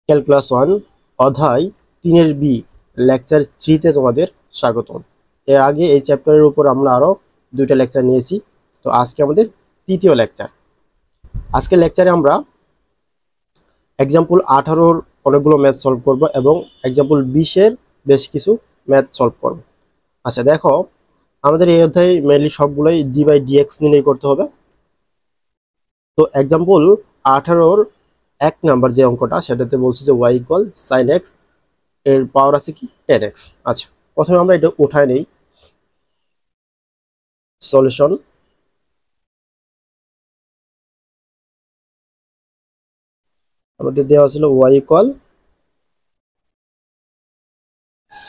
Calculus 1 অধ্যায় 3 B lecture 3 তে তোমাদের স্বাগতম। এর আগে এই চ্যাপ্টারের উপর আমরা আরো দুইটা লেকচার নিয়েছি। তো আজকে আমাদের তৃতীয় লেকচার। আজকের লেকচারে আমরা এক্সাম্পল 18-র অনেকগুলো ম্যাথ সলভ করব এবং এক্সাম্পল 20-এর বেশ কিছু ম্যাথ সলভ করব। আচ্ছা দেখো, আমাদের এই অধ্যায়ে মেইনলি সবগুলোই ডি বাই ডিএক্স নিয়েই করতে হবে। তো এক্সাম্পল 18-র 1 নাম্বার যে অঙ্কটা সেটাতে বলছে যে y ইকুয়াল sin x এর পাওয়ার আছে কি 10x। আচ্ছা, প্রথমে আমরা এটা উঠায় নেই। সলিউশন, আমাদের দেওয়া ছিল y ইকুয়াল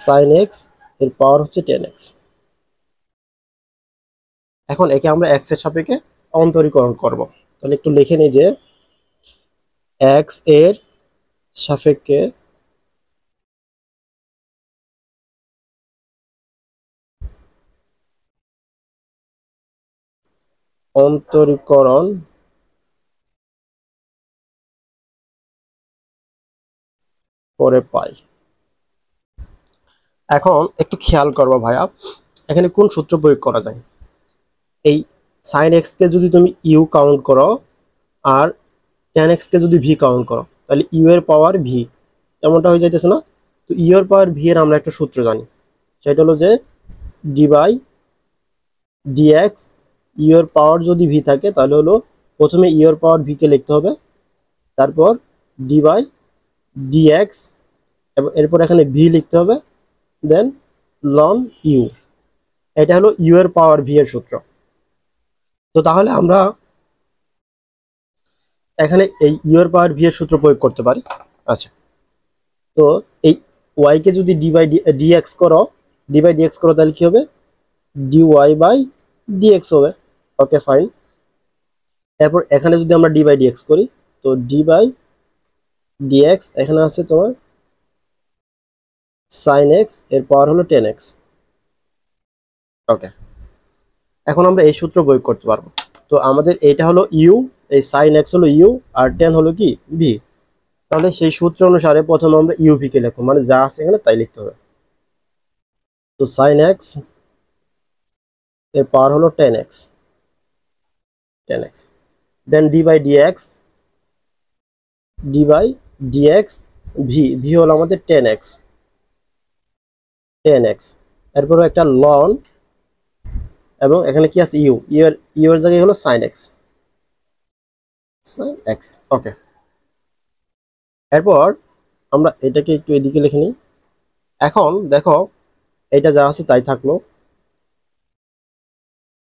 sin x এর পাওয়ার হচ্ছে 10x। এখন একে আমরা x এর সাপেক্ষে অন্তরীকরণ করব। তাহলে একটু লিখে নিই যে x এর সাপেক্ষে অন্তরীকরণ করে পাই। এখন একটু খেয়াল করবো ভাইয়া, এখানে কোন সূত্র প্রয়োগ করা যায়। এই sin x কে যদি তুমি u কাউন্ট করো আর tan x কে যদি v কাউন্ট করো, তাহলে u এর পাওয়ার v এমনটা হয়ে যাইতেছে না? তো u এর পাওয়ার v এর আমরা একটা সূত্র জানি, সেটা হলো যে d বাই dx। u এর পাওয়ার যদি v থাকে তাহলে হলো প্রথমে u এর পাওয়ার v কে লিখতে হবে, তারপর d বাই dx এবং এরপর এখানে v লিখতে হবে, দেন ln u। এটা হলো u এর পাওয়ার v এর সূত্র। তো তাহলে আমরা এখানে এই u এর পাওয়ার v এর সূত্র প্রয়োগ করতে পারি। আচ্ছা, তো এই y কে যদি d বাই dx করো, তাহলে কি হবে? dy বাই dx হবে। Okay fine. এরপর এখানে যদি আমরা d বাই dx করি, তো d বাই dx এখানে আছে তোমার sin x এর পাওয়ার হলো 10x। ওকে, এখন আমরা এই সূত্র প্রয়োগ করতে পারবো। তো আমাদের এটা হলো u, এই sin x হলো u আর 10 হলো কি v। তাহলে সেই সূত্র অনুসারে প্রথমে আমরা uv কে লিখবো, মানে যা আছে এখানে তাই লিখতে হবে। তো sin x এর পাওয়ার হলো 10x, then d by dx, v হলো আমাদের 10x। এরপর একটা ln এবং এখানে কি আছে u এর জায়গায় হলো sin x। ওকে, এরপর আমরা এটাকে একটু এদিকে লিখে নিই। এখন দেখো, এটা যা আছে তাই থাকলো,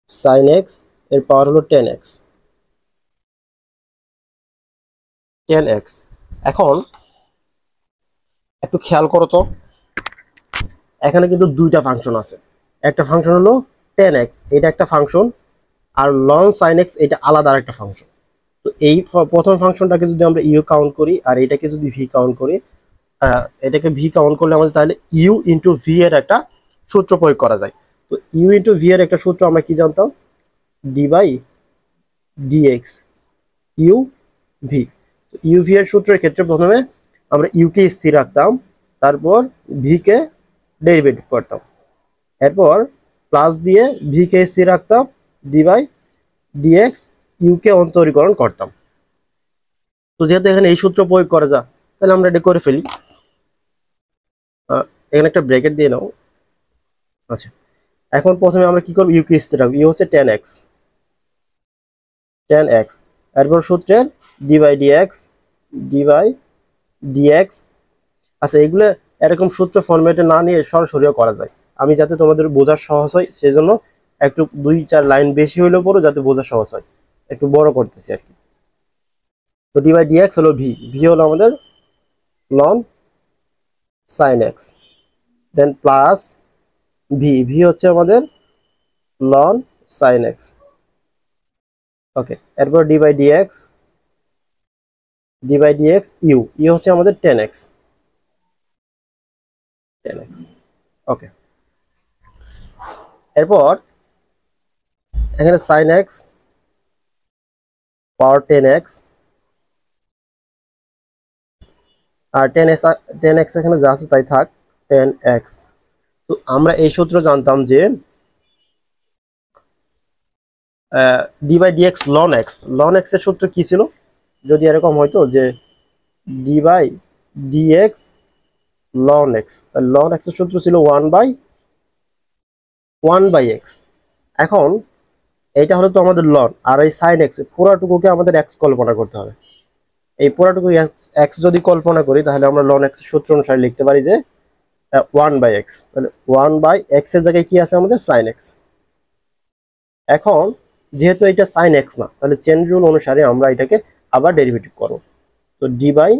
sin x এর পাওয়ার হলো 10x। এখন একটু খেয়াল করো তো, এখানে কিন্তু দুইটা ফাংশন আছে। একটা ফাংশন হলো 10x, এটা একটা ফাংশন, আর ln sin x এটা আলাদা আরেকটা ফাংশন। তো এই প্রথম ফাংশনটাকে যদি আমরা ইউ কাউন্ট করি আর এটাকে যদি ভি কাউন্ট করি, এটাকে ভি কাউন্ট করলে আমাদের তাহলে ইউ ইন্টু ভি এর একটা সূত্র প্রয়োগ করা যায়। তো ইউ ইন্টু ভি এর একটা সূত্র আমরা কি জানতাম? D by dx u v. U v এর সূত্রের ক্ষেত্রে প্রথমে আমরা ইউ কে স্থির রাখতাম, তারপর ভি কে ডেরিভেটিভ করতাম, এরপর প্লাস দিয়ে ভি কে স্থির রাখতাম, ডি বাই ডিএক্স ইউ কে অন্তরীকরণ করতাম। তো যেহেতু এখানে এই সূত্র প্রয়োগ করা যায়, তাহলে আমরা এটা করে ফেলি। এখানে একটা ব্র্যাকেট দিয়ে নাও। আচ্ছা, এখন প্রথমে আমরা কি করব? ইউ কে স্থির রাখবো, ইউ হচ্ছে 10x। এরপর সূত্রের ডি বাই ডিএক্স। আচ্ছা, এগুলো এরকম সূত্র ফরম্যাটে না নিয়ে সরাসরিও করা যায়। আমি যাতে তোমাদের বোঝার সহজ হয় সেই জন্য একটু 2-4 লাইন বেশি হইলেও পড়ো, যাতে বোঝা সহজ হয়, একটু বড় করতেছি আর কি। তো ডি বাই ডিএক্স হলো ভি হলো আমাদের লন সাইন এক্স, দেন প্লাস ভি হচ্ছে আমাদের লন সাইন এক্স। ওকে, এরপর ডি বাই ডিএক্স ইউ হচ্ছে আমাদের 10x। ওকে, এরপর এখানে সাইন এক্স পাওয়ার 10x আর 10x এখানে যা আছে তাই থাক, 10x। তো আমরা এই সূত্র জানতাম যে d by dx ln x এর সূত্র কি ছিল, যদি এরকম হয়তো যে d by dx ln x, ln x এর সূত্র ছিল 1/x। এখন এইটা হলো তো আমাদের লন, আর এই সাইন এক্স পুরাটুকুকে আমাদের এক্স কল্পনা করতে হবে। এই পুরাটুকু এক্স যদি কল্পনা করি তাহলে আমরা লন এক্স সূত্র অনুসারে লিখতে পারি যে 1/x, তাহলে 1/x এর জায়গায় কি আছে আমাদের সাইন এক্স। এখন যেহেতু এটা সাইন এক্স না, তাহলে চেন রুল অনুসারে আমরা এটাকে আবার ডেরিভেটিভ করব। তো d by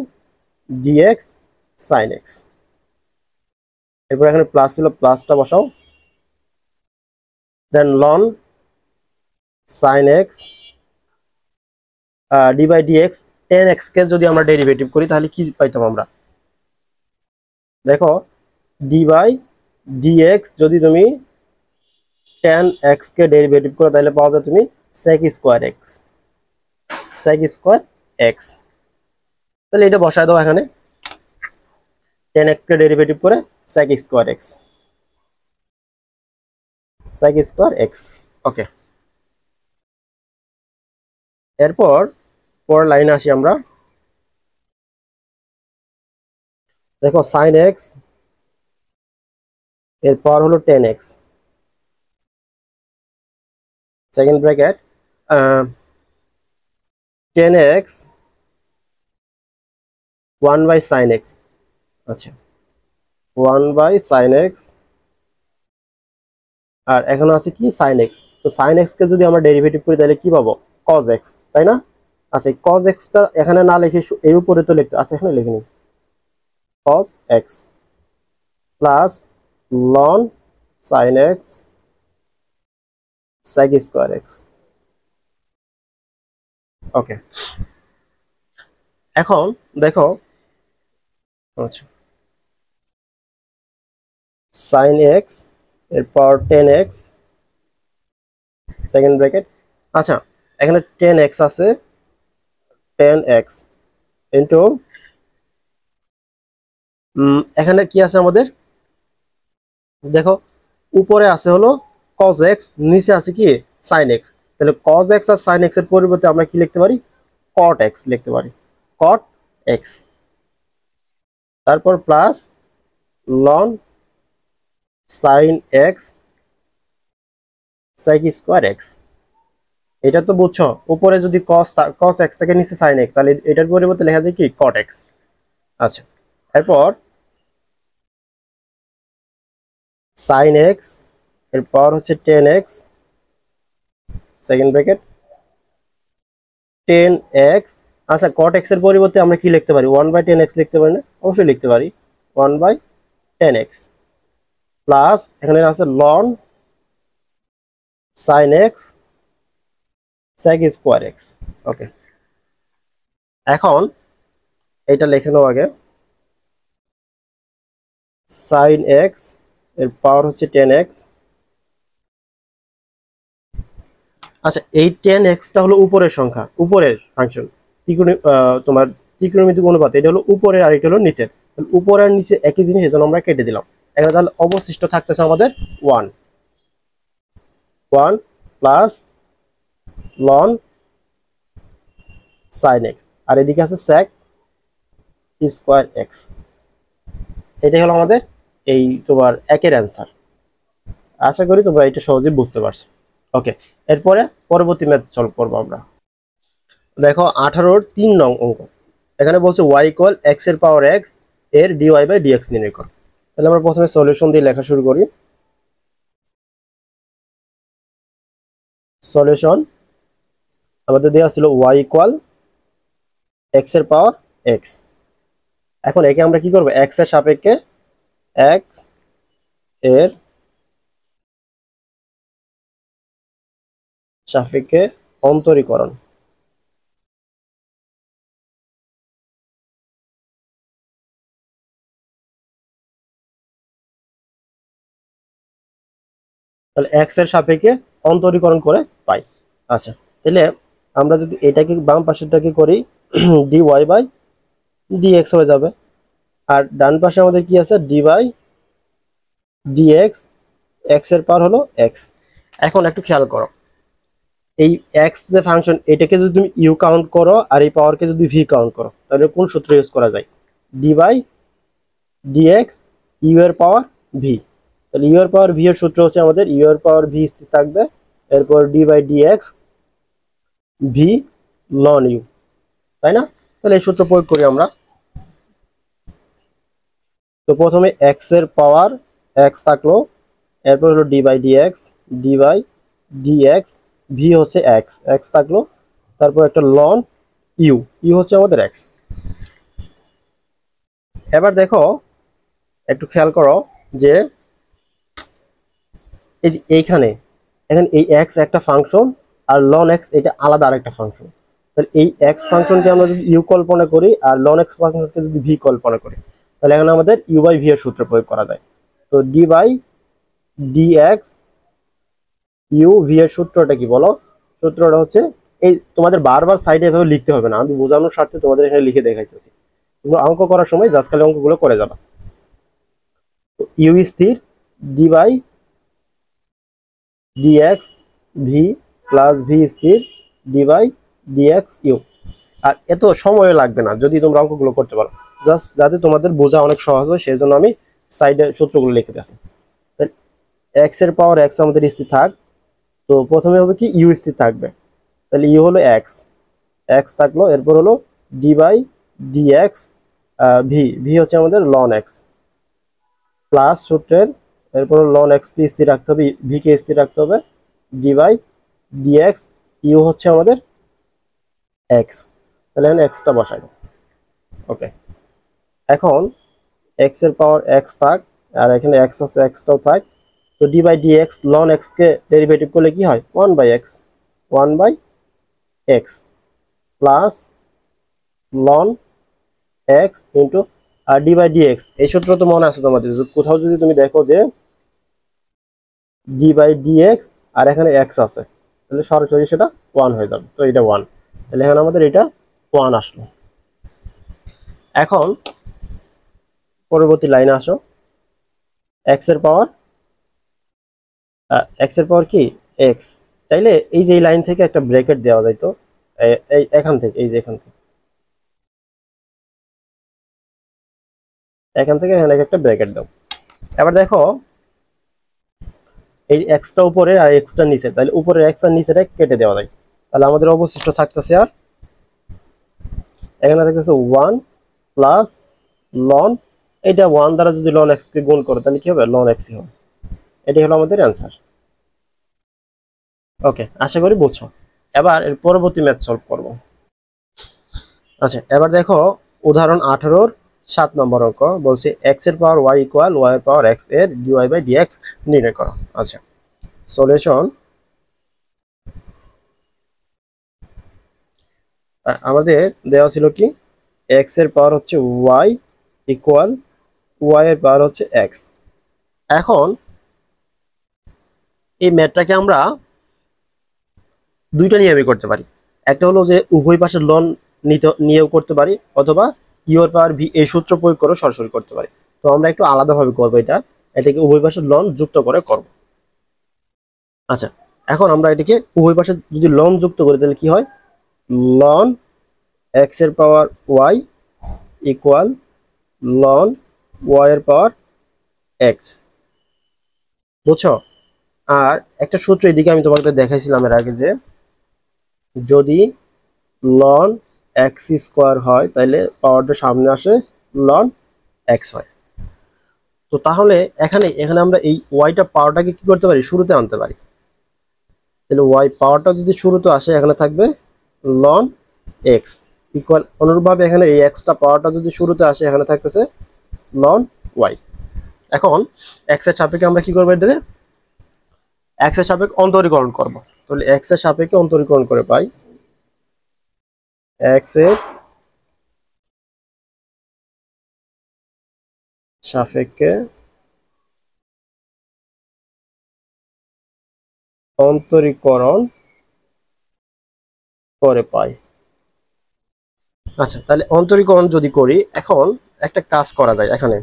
dx sine x, এরপর এখানে প্লাস ছিল, প্লাসটা বসাও, then ln sine x d by dx 10x কে যদি আমরা ডেরিভেটিভ করি তাহলে কি পাইতাম আমরা, দেখো ডি বাই ডিএক্স যদি তুমি 10x কে ডেরিভেটিভ করো তাহলে পাওয়া তুমি sec স্কয়ার x। তাহলে এটা বসায় দাও এখানে, 10x কে ডেরিভেটিভ করে sec স্কয়ার x। ওকে, এরপর পরের লাইনে আসি আমরা। দেখো sin x এর পাওয়ার হলো 10x, second bracket 10x 1/sin x। আচ্ছা, 1/sin x, আর এখন আছে কি sin x। তো sin x কে যদি আমরা ডেরিভেটিভ করি তাহলে কি পাবো, cos x, তাই না? আচ্ছা, cos x টা এখানে না লিখে এর উপরে তো লিখতে, আচ্ছা এখানে লিখে নিই, cos x plus ln sin x sec square x। ওকে, এখন দেখো, আচ্ছা sin x এর পাওয়ার 10x সেকেন্ড ব্র্যাকেট, আচ্ছা এখানে 10x আছে, 10x ইন্টু এখানে কি আছে আমাদের, দেখো উপরে আছে হলো cos x, নিচে আছে কি sin x। তাহলে cos x আর sin x এর পরিবর্তে আমরা কি লিখতে পারি, cot x লিখতে পারি, cot x। তারপর plus ln sin x sec square x। এটা তো বুঝছো, উপরে যদি cos x থেকে নিচে sin x, তাহলে এটার পরিবর্তে লেখা যায় কি cot x। আচ্ছা, এরপর sin x এর পাওয়ার হচ্ছে 10x সেকেন্ড ব্র্যাকেট 10x। আচ্ছা, cot x এর পরিবর্তে আমরা কি লিখতে পারি, 1/10x লিখতে পারি না? অবশ্যই লিখতে পারি, 1/10x প্লাস এখানে আছে ln sin x sec square x। ওকে, এখন এটা লিখে নাও আগে, sin x এর পাওয়ার হচ্ছে 10x। আচ্ছা, এই 10x টা হলো উপরের সংখ্যা, উপরের ফাংশন, তোমার ত্রিকোণমিতিক অনুপাত, এটা হলো উপরের আর এটা হলো নিচের। উপর আর নিচে একই জিনিস, এজন্য আমরা কেটে দিলাম। এখানে তাহলে অবশিষ্ট থাকতেছে আমাদের 1 প্লাস ln sin x, আর এদিকে আছে sec স্কয়ার x। এটাই হলো আমাদের এই তোমার একের অ্যান্সার। আশা করি তোমরা এটা সহজেই বুঝতে পারছো। ওকে, এরপরে পরবর্তী ম্যাথ সলভ করবো আমরা। দেখো 18-র 3 নং অঙ্ক, এখানে বলছে y ইকুয়াল x এর পাওয়ার x এর dy বাই dx নির্ণয় করো। তাহলে আমরা প্রথমে সলিউশন দিয়ে লেখা শুরু করি। সলিউশন আমাদের দেওয়া ছিল y ইকুয়াল x এর পাওয়ার x। এখন একে আমরা কি করব, x এর সাপেক্ষে x এর সাপেক্ষে অন্তরীকরণ। তাহলে x এর সাপেক্ষে অন্তরীকরণ করে পাই। আচ্ছা, তাহলে আমরা যদি এটাকে বাম পাশেরটাকে করি dy বাই dx হয়ে যাবে। আর ডান পাশে আমাদের কি আছে, ডি বাই ডিএক্স, এক্স এর পাওয়ার হলো এক্স। এখন একটু খেয়াল করো, এই এক্স যে ফাংশন, এটাকে যদি তুমি ইউ কাউন্ট করো আর এই পাওয়ারকে যদি ভি কাউন্ট করো, তাহলে কোন সূত্র ইউজ করা যায়? ডি বাই ডিএক্স ইউ এর পাওয়ার ভি। তাহলে ইউ এর পাওয়ার ভি এর সূত্র হচ্ছে আমাদের ইউ এর পাওয়ার ভি থাকবে, এরপর d by dx v ln u, তাই না? তাহলে এই সূত্র প্রয়োগ করি আমরা। তো প্রথমে এক্স এর পাওয়ার এক্স থাকলো, এরপর হলো d by d x, d by dx v হচ্ছে এক্স, এক্স থাকলো, তারপর একটা লন ইউ, ইউ হচ্ছে আমাদের এক্স। এবার দেখো, একটু খেয়াল করো যে এই যে এইখানে, এখানে এই এক্স একটা ফাংশন আর লন এক্স এটা আলাদা আরেকটা ফাংশন। তাহলে এই এক্স ফাংশনকে আমরা যদি ইউ কল্পনা করি আর লন এক্স ফাংশনকে যদি ভি কল্পনা করি, তাহলে এখানে আমাদের ইউ বাই ভি এর সূত্র প্রয়োগ করা যায়। তো d by d x u v এর সূত্রটা কি বলো? সূত্রটা হচ্ছে, এই তোমাদের বারবার সাইডে এভাবে লিখতে হবে না, আমি বোঝানোর স্বার্থে তোমাদের এখানে লিখে দেখাইতেছি। তোমরা অঙ্ক করার সময় জাস্ট খালি অঙ্কগুলো করে যাবা। তো ইউ স্থির, d by dx v plus v স্থির, ডি বাই ডিএক্স ইউ। আর এত সময় লাগবে না যদি তোমরা অঙ্কগুলো করতে পারো, জাস্ট যাতে তোমাদের বোঝা অনেক সহজ হয় সেই জন্য আমি সাইডে সূত্রগুলো লিখে দিয়েছি। এক্স এর পাওয়ার এক্স আমাদের স্থির থাক, তো প্রথমে হবে কি ইউ স্থির থাকবে, তাহলে ইউ হলো এক্স, এক্স থাকলো, এরপর হলো d by dx v, v হচ্ছে আমাদের লন এক্স প্লাস সূত্রের, এরপর লন এক্স কে স্থির রাখতে হবে, ভি কে স্থির রাখতে হবে, ডি বাই ডিএক্স ইউ হচ্ছে আমাদের এক্স। তাহলে এখানে এক্সটা বসাই। ওকে, এখন এক্স এর পাওয়ার এক্স থাক, আর এখানে এক্স আছে, এক্সটাও থাক। তো d by dx ln x কে ডেরিভেটিভ করলে কি হয়? One by x, one by x plus ln x into আর ডি বাই ডিএক্স। এই সূত্র তো মনে আছে তোমাদের, কোথাও যদি তুমি দেখো যে ডি বাই ডিএক্স আর এখানে এক্স আছে, তাহলে সরাসরি সেটা ওয়ান হয়ে যাবে। তো এটা ওয়ান, তাহলে এখানে আমাদের এটা ওয়ান আসলো। এখন পরবর্তী লাইনে আসো, এক্স এর পাওয়ার এক্স এর পাওয়ার কি এক্স। চাইলে এই যে এই লাইন থেকে একটা ব্র্যাকেট দেওয়া যায়, তো এই এখান থেকে, এই যে এখান থেকে, এখান থেকে এখানে একটা ব্র্যাকেট দাও। এবার দেখো এই এক্সটা উপরে আর এক্সটা নিচে, তাহলে উপরে এক্স আর নিচেটা কেটে দেওয়া যায়। তাহলে আমাদের অবশিষ্ট থাকতেছে আর এখানে থাকতেছে ওয়ান প্লাস লন, এটা ওয়ান দ্বারা যদি লন এক্স কে গুণ করো তাহলে কি হবে? লন এক্স হবে। এটাই হলো আমাদের অ্যান্সার। ওকে, আশা করি বুঝছো। এবার এর পরবর্তী ম্যাথ সলভ করব। আচ্ছা, এবার দেখো উদাহরণ 18-র 7 নম্বর অঙ্ক বলছে এক্স এর পাওয়ার ওয়াই ইকুয়াল ওয়াই এর পাওয়ার এক্স এর ডিওয়াই বাই ডিএক্স নির্ণয় করো। আচ্ছা, সলিউশন আমাদের দেওয়া ছিল কি, এক্স এর পাওয়ার হচ্ছে ওয়াই ইকুয়াল ওয়াই এর পাওয়ার হচ্ছে এক্স। এখন এই ম্যাথটাকে আমরা দুইটা নিয়মে করতে পারি। একটা হলো যে উভয় পাশের লন নিয়েও করতে পারি, অথবা ইউ এর পাওয়ার ভি এই সূত্র প্রয়োগ করে সরাসরি করতে পারি। তো আমরা একটু আলাদাভাবে করবো এটাকে উভয় পাশের লন যুক্ত করে করব। আচ্ছা, এখন আমরা এটাকে উভয় পাশে যদি লন যুক্ত করি তাহলে কি হয়? লন এক্স এর power y equal loan y এর পাওয়ার এক্স, বুঝছো? আর একটা সূত্র এদিকে আমি তোমাকে দেখাইছিলাম এর আগে, যে যদি লন এক্স স্কোয়ার হয় তাহলে পাওয়ারটা সামনে আসে লন এক্স হয়। তো তাহলে এখানে এখানে আমরা এই ওয়াইটা পাওয়ারটাকে কি করতে পারি? শুরুতে আনতে পারি। তাহলে ওয়াই পাওয়ারটা যদি শুরুতে আসে এখানে থাকবে লন এক্স ইকুয়াল, অনুরূপভাবে এখানে এই এক্সটা পাওয়ারটা যদি শুরুতে আসে এখানে থাকতেছে লন ওয়াই। এখন এক্স এর সাপেক্ষে আমরা কি করবো? এটা এক্স এর সাপেক্ষে অন্তরীকরণ করব। তাহলে এক্স এর সাপেক্ষে অন্তরীকরণ করে পাই এক্স এর সাপেক্ষে অন্তরীকরণ করে পাই। আচ্ছা, তাহলে অন্তরীকরণ যদি করি, এখন একটা কাজ করা যায়। এখানে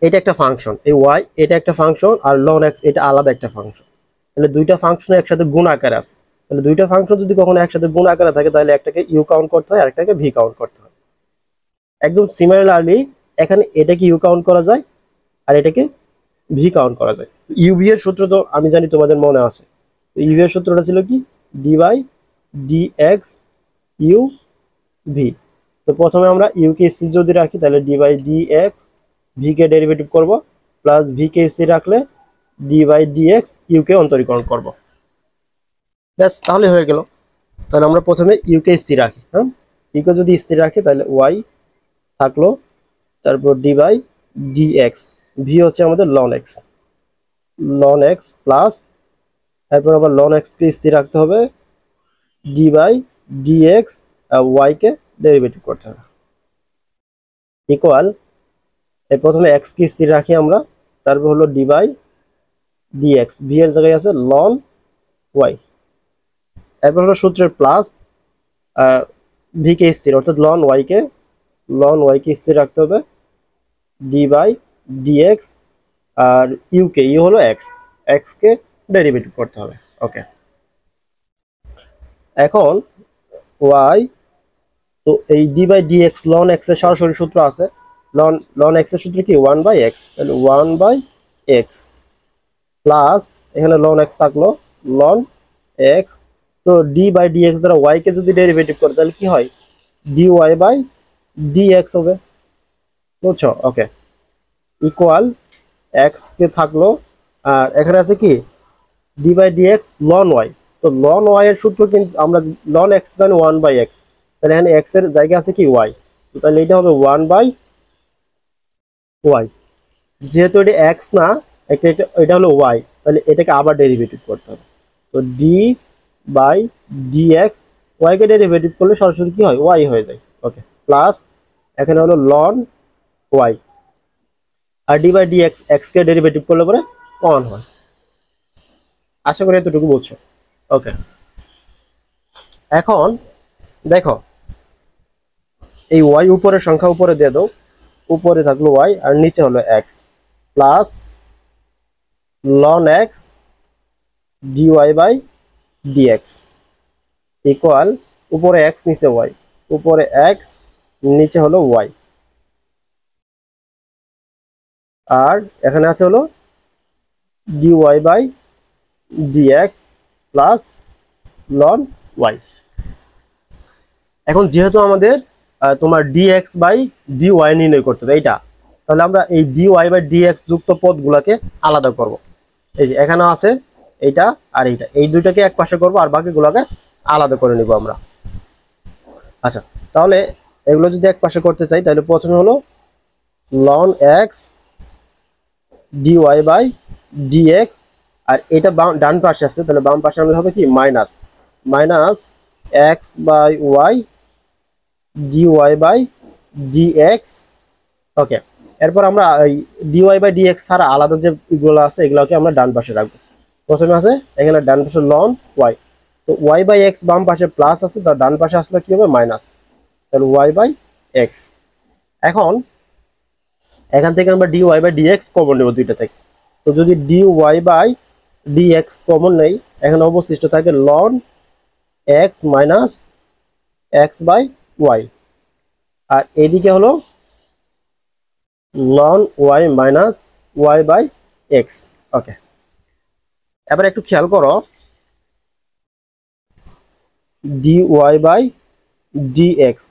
এটা একটা ফাংশন, এই ওয়াই এটা একটা ফাংশন, আর লন এক্স এটা আলাদা একটা ফাংশন। তাহলে দুইটা ফাংশন একসাথে গুণ আকারে আছে। তাহলে দুইটা ফাংশন যদি কখনো একসাথে গুণ আকারে থাকে, তাহলে একটাকে ইউ কাউন্ট করতে হয় আর একটাকে ভি কাউন্ট করতে হয়। একদম সিমিলারলি এখানে এটাকে ইউ কাউন্ট করা যায় আর এটাকে ভি কাউন্ট করা যায়। ইউভি এর সূত্র তো আমি জানি তোমাদের মনে আছে। ইউভি এর সূত্রটা ছিল কি, d by d x u v. তো প্রথমে আমরা ইউ কে স্থির যদি রাখি, তাহলে d by d x, v কে ডেরিভেটিভ করব, প্লাস ভি কে স্থির রাখলে d by d x u কে অন্তরীকরণ করব। ব্যাস, তাহলে হয়ে গেল। তাহলে আমরা প্রথমে ইউ কে স্থির রাখি। হ্যাঁ, ইউ কে যদি স্থির রাখি তাহলে ওয়াই থাকলো, তারপর d by d x, v হচ্ছে আমাদের লন এক্স প্লাস, তারপর আবার লন এক্স কে স্থির রাখতে হবে, d by d x y কে ডেরিভেটিভ করতে হবে, ইকুয়াল, এই প্রথমে এক্স কে স্থির রাখি আমরা, তারপর হলো d by d x, v এর জায়গায় আছে লন ওয়াই, এরপর হলো সূত্রের প্লাস, ভি কে স্থির অর্থাৎ লন ওয়াই কে স্থির রাখতে হবে, ডি বাই ডি এক্স, আর ইউ হলো এক্স কে ডেরিভেটিভ করতে হবে। ওকে, এখন ওয়াই, তো এই d by d x ln x এর সরাসরি সূত্র আছে, লন এক্স এর সূত্র কি ওয়ান বাই এক্স, তাহলে ওয়ান বাই এক্স প্লাস, এখানে লন এক্স থাকলো লন এক্স, তো ডি বাই ডি এক্স দ্বারা ওয়াই কে যদি ডেরিভেটিভ করে তাহলে কি হয়, d y by d x হবে, বুঝছো? ওকে, ইকুয়াল, এক্স কে থাকলো, আর এখানে আছে কি d by d x ln y, তো লন ওয়াই এর সূত্র কিন্তু আমরা লন এক্স জানি ওয়ান বাই এক্স, তাহলে এখানে এক্স এর জায়গা আছে কি ওয়াই, তাহলে এটা হবে ওয়ান বাই ওয়াই, যেহেতু এটা এক্স না, এটা হলো ওয়াই, তাহলে এটাকে আবার ডেরিভেটিভ করতে হবে, তো d by d x, y কে ডেরিভেটিভ করলে সরাসরি কি হয়, ওয়াই হয়ে যায়। ওকে, প্লাস এখানে হলো লন ওয়াই, আর d by d x, x কে ডেরিভেটিভ করলে পরে ওয়ান হয়। আশা করি এতটুকু বুঝছো। ওকে, এখন দেখো এই ওয়াই উপরের সংখ্যা উপরে দিয়ে দাও, উপরে থাকলো ওয়াই আর নিচে হলো x, plus ln x d y by d x, equal, উপরে এক্স নিচে ওয়াই, উপরে এক্স নিচে হলো ওয়াই, আর এখানে আছে হলো d y by d x plus ln y. এখন যেহেতু আমাদের তোমার ডিএক্স বাই ডি ওয়াই নির্ণয় করতে হবে এইটা, তাহলে আমরা এই d y by d x যুক্ত পদগুলোকে আলাদা করব। এই যে এখানে আছে এইটা আর এইটা, এই দুইটাকে এক পাশে করবো আর বাকিগুলোকে আলাদা করে নিব আমরা। আচ্ছা, তাহলে এগুলো যদি এক পাশে করতে চাই, তাহলে প্রথমে হলো ln x d y by d x, আর এটা ডান পাশে আছে, তাহলে বাম পাশে আমাদের হবে কি minus x by y d y by d x. Okay, এরপর আমরা এই d y by d x ছাড়া আলাদা যে এগুলো আছে এগুলোকে আমরা ডান পাশে রাখবো। প্রথমে আছে এখানে ডান পাশে লন ওয়াই, তো ওয়াই বাই এক্স বাম পাশে প্লাস আছে, তার ডান পাশে আসলে কি হবে মাইনাস, তাহলে ওয়াই বাই এক্স। এখন এখান থেকে আমরা d y by d x common নেব দুইটা থেকে, তো যদি d y by d x common নেই, এখানে অবশিষ্ট থাকে ln x minus x by y, আর এদিকে হলো ln y minus y by x. Okay, এবার একটু খেয়াল করো, d y by d x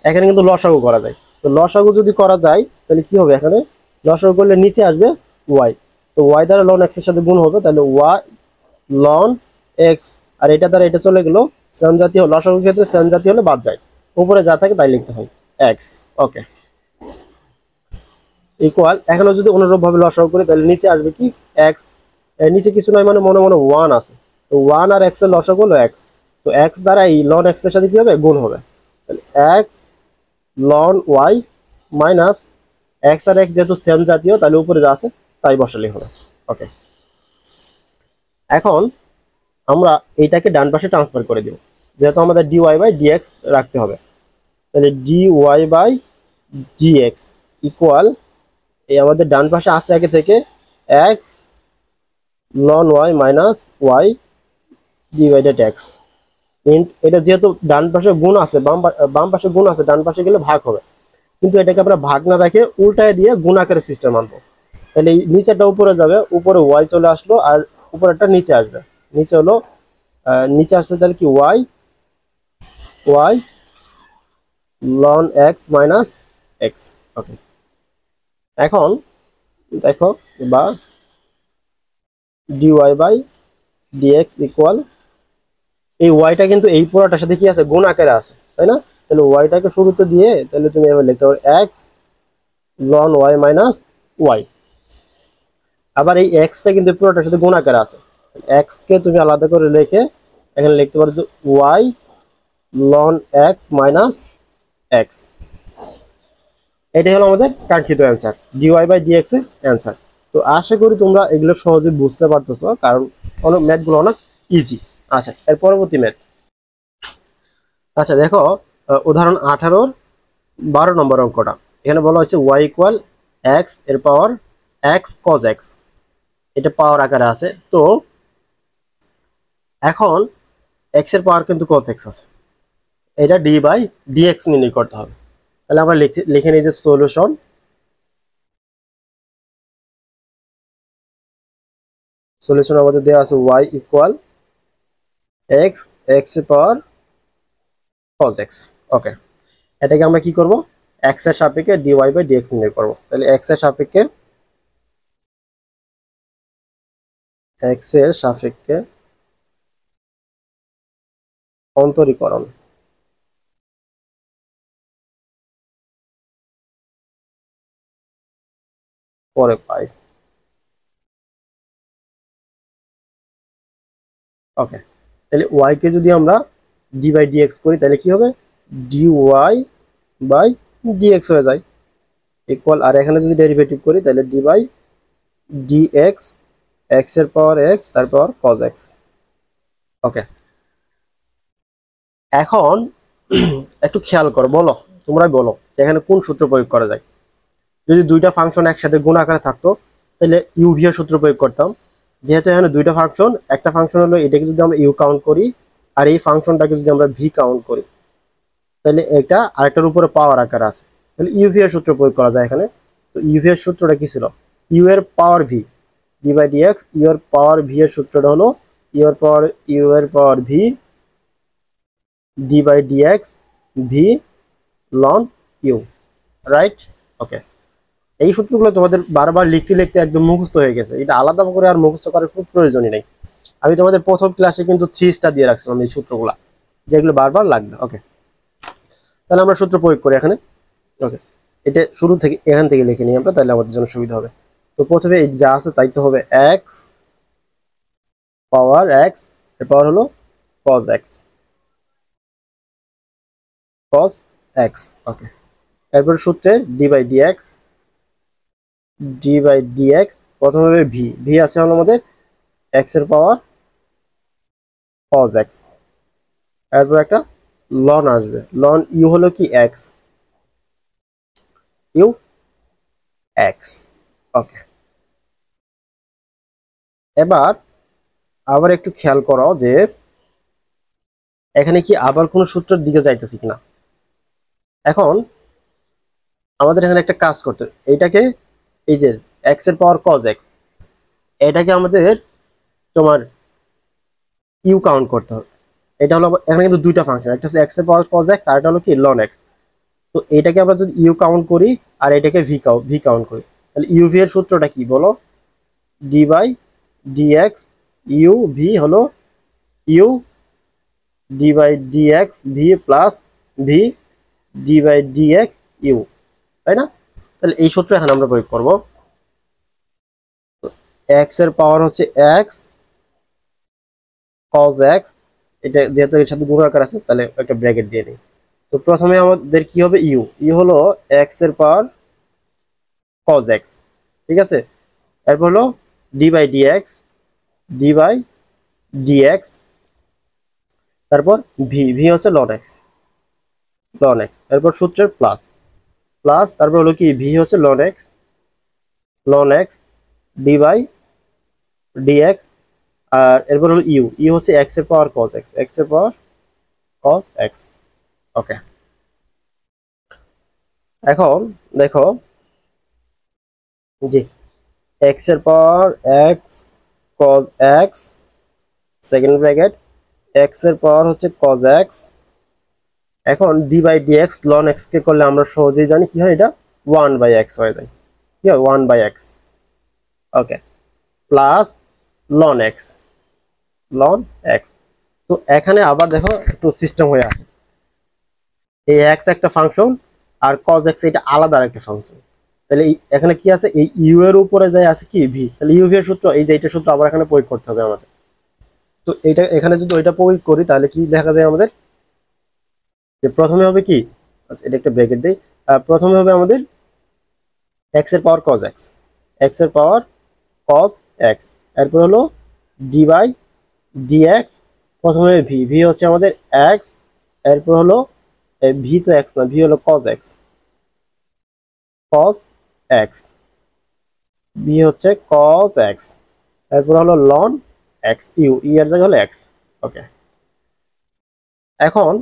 এখানে কিন্তু লসাগু করা যায়, তো লসাগু যদি করা যায় তাহলে কি হবে, এখানে লসাগু করলে নিচে আসবে ওয়াই, তো ওয়াই দ্বারা লন এক্স এর সাথে গুণ হবে, তাহলে ওয়াই লন এক্স, আর এটা দ্বারা এটা চলে গেল, সেম জাতীয় লসাগুর ক্ষেত্রে সেম জাতীয় হলে বাদ যায়, উপরে যা থাকে তাই লিখতে হয় এক্স। ওকে, ইকুয়াল, এখানে যদি অনুরূপ ভাবে লসাগু করি তাহলে নিচে আসবে কি এক্স, নিচে কিছু নয় মানে মনে মনে ওয়ান আছে, তো ওয়ান আর এক্স এর লসাগু হলো এক্স, তো এক্স দ্বারা এই লন এক্স এর সাথে কি হবে গুণ হবে, তাহলে x ln y minus x আর এক্স যেহেতু সেম জাতীয় তাহলে উপরে যা আছে তাই বসালেই হবে। ওকে, এখন আমরা এইটাকে ডান পাশে ট্রান্সফার করে দিব, যেহেতু আমাদের d y by d x রাখতে হবে, তাহলে dy বাই dx ইকুয়াল এই আমাদের ডান পাশে আছে আগে থেকে x ln y minus y divided x। এটা যেহেতু ডান পাশে গুণ আছে, বাম পাশে গুণ আছে, ডান পাশে গেলে ভাগ হবে, কিন্তু এটাকে আমরা ভাগ না রেখে উল্টায় দিয়ে গুণ আকারে সিস্টেম আনবো। তাহলে এই নিচেরটা উপরে যাবে, উপরে y চলে আসলো, আর উপরেরটা নিচে আসবে। নিচে হলো নিচে আসছে তাহলে কি y ln x minus x। ওকে, এখন দেখো বা dy বাই dx ইকুয়াল এই ওয়াইটা কিন্তু এই পুরোটার সাথে কি আছে, গুণ আকারে আছে, তাই না? তাহলে ওয়াইটাকে শুরুতে দিয়ে তাহলে তুমি এবার লিখতে পারো x ln y minus y. আবার এই এক্সটা কিন্তু পুরোটার সাথে গুণ আকারে আছে, এক্স কে তুমি আলাদা করে লিখে এখানে লিখতে পারো যে y ln x minus x. এটাই হলো আমাদের কাঙ্ক্ষিত অ্যান্সার, ডিওয়াই বাই ডিএক্স এর অ্যান্সার। তো আশা করি তোমরা এগুলো সহজে বুঝতে পারতেছো, কারণ অনেক ম্যাথগুলো অনেক ইজি। আচ্ছা, এর পরবর্তী ম্যাথ। আচ্ছা দেখো, উদাহরণ 18-র 12 নম্বর অঙ্কটা। এখানে বলা হচ্ছে y ইকুয়াল এক্স এর পাওয়ার এক্স কজ এক্স, এটা পাওয়ার আকারে আছে। তো এখন এক্স এর পাওয়ার কিন্তু কজ এক্স আছে, এটা ডি বাই ডিএক্স নির্ণয় করতে হবে। তাহলে আমরা লিখে নিই যে সলিউশন আমাদের দেওয়া আছে y ইকুয়াল এক্স এক্স এর পাওয়ার কজ এক্স। ওকে, এটাকে আমরা কি করব, এক্স এর সাপেক্ষে ডিওয়াই বাই ডিএক্স নির্ণয় করব। তাহলে এক্স এর সাপেক্ষে অন্তরীকরণ পরে পাই। ওকে, তাহলে y কে যদি আমরা ডি বাই ডিএক্স করি তাহলে কি হবে, ডিওয়াই বাই ডিএক্স হয়ে যায় ইকুয়াল, আর এখানে যদি ডেরিভেটিভ করি তাহলে ডি বাই ডিএক্স এক্স এর পাওয়ার এক্স তারপর কজ এক্স। ওকে, এখন একটু খেয়াল করো, বলো তোমরাই বলো যে এখানে কোন সূত্র প্রয়োগ করা যায়। যদি দুইটা ফাংশন একসাথে গুণ আকারে থাকতো তাহলে ইউভি এর সূত্র প্রয়োগ করতাম। যেহেতু এখানে দুইটা ফাংশন, একটা ফাংশন হলো এটাকে যদি আমরা ইউ কাউন্ট করি আর এই ফাংশনটাকে যদি আমরা ভি কাউন্ট করি তাহলে এটা আরেকটার উপরে পাওয়ার আকার আছে, তাহলে ইউভি এর সূত্র প্রয়োগ করা যায় এখানে। তো ইউভি এর সূত্রটা কি ছিল, ইউ এর power v d by dx, u এর পাওয়ার ভি এর সূত্রটা হলো ইউ এর power v d by dx v ln u, right? Okay, এই সূত্রগুলো তোমাদের বারবার লিখতে লিখতে একদম মুখস্থ হয়ে গেছে, এটা আলাদা করে আর মুখস্থ করার খুব প্রয়োজনই নেই। আমি তোমাদের প্রথম ক্লাসে কিন্তু 3 স্টার দিয়ে রাখছিলাম এই সূত্রগুলা, যেগুলো বারবার লাগবে। ওকে, তাহলে আমরা সূত্র প্রয়োগ করি এখানে। ওকে, এটা শুরু থেকে এখান থেকে লিখে নিই আমরা, তাহলে আমাদের জন্য সুবিধা হবে। তো প্রথমে যা আছে তাই তো হবে এক্স পাওয়ার এক্স এর পাওয়ার হলো cos x, cos x. Okay, এরপর সূত্রে ডি বাই ডিএক্স প্রথমে হবে ভি, ভি আছে হলো আমাদের এক্স এর পাওয়ার কজ এক্স, এরপর একটা লন আসবে, লন ইউ হলো কি এক্স, ইউ এক্স। ওকে, এবার আবার একটু খেয়াল করো যে এখানে কি আবার কোন সূত্রের দিকে যাইতেছি কিনা। এখন আমাদের এখানে একটা কাজ করতে, এইটাকে এই যে এক্স এর পাওয়ার কজ এক্স, এটাকে আমাদের তোমার ইউ কাউন্ট করতে হবে। এটা হলো এখানে কিন্তু দুইটা ফাংশন, একটা হচ্ছে এক্স এর পাওয়ার কজ এক্স আর এটা হলো কি লন এক্স। তো এটাকে আমরা যদি ইউ কাউন্ট করি আর এটাকে ভি কাউন্ট করি তাহলে ইউভি এর সূত্রটা কি বলো, d by dx u v হলো u d by dx v plus v d by dx u, তাই না? তাহলে এই সূত্র এখানে আমরা প্রয়োগ করব। এক্স এর পাওয়ার হচ্ছে এক্স কজ এক্স, এটা যেহেতু এর সাথে গুণাকার আছে তাহলে একটা ব্র্যাকেট দিয়ে নিই। তো প্রথমে আমাদের কি হবে, ইউ হলো এক্স এর পাওয়ার কজ এক্স, ঠিক আছে। এরপর হলো ডি বাই ডিএক্স তারপর ভি হচ্ছে লন এক্স, লন এক্স, এরপর সূত্রের প্লাস প্লাস, তারপর হলো কি ভি হচ্ছে ln x d by dx, আর এরপর হলো ইউ, ইউ হচ্ছে এক্স এর পাওয়ার কজ এক্স, এক্স এর পাওয়ার কজ এক্স। ওকে, এখন দেখো জি, এক্স এর power x cos x, second bracket x এর পাওয়ার হচ্ছে কজ এক্স। এখন d by dx ln x কে করলে আমরা সহজেই জানি কি হয়, এটা 1/x হয়ে যায়, কি হয় 1/x। Okay, plus ln x, ln x. তো এখানে আবার দেখো একটু সিস্টেম হয়ে আছে, এই এক্স একটা ফাংশন আর কজ এক্স এটা আলাদা একটা ফাংশন। তাহলে এখানে কি আছে, এই ইউ এর উপরে যায় আছে কি ভি, তাহলে ইউ ভি এর সূত্র, এই যে এটা সূত্র আবার এখানে প্রয়োগ করতে হবে আমাদের। তো এইটা এখানে যদি ওইটা প্রয়োগ করি তাহলে কি দেখা যায় আমাদের, যে প্রথমে হবে কি, আচ্ছা এটা একটা ব্র্যাকেট দেই, প্রথমে হবে আমাদের এক্স এর পাওয়ার কজ এক্স, এক্স এর পাওয়ার কজ এক্স, এরপর হলো ডি বাই ডিএক্স, প্রথমে ভি, ভি হচ্ছে আমাদের এক্স, এরপর হলো ভি তো এক্স না, ভি হলো cos x, cos x, v হচ্ছে কজ এক্স, এরপর হলো লন এক্স, ইউ, ই এর জায়গায় হলো এক্স। ওকে, এখন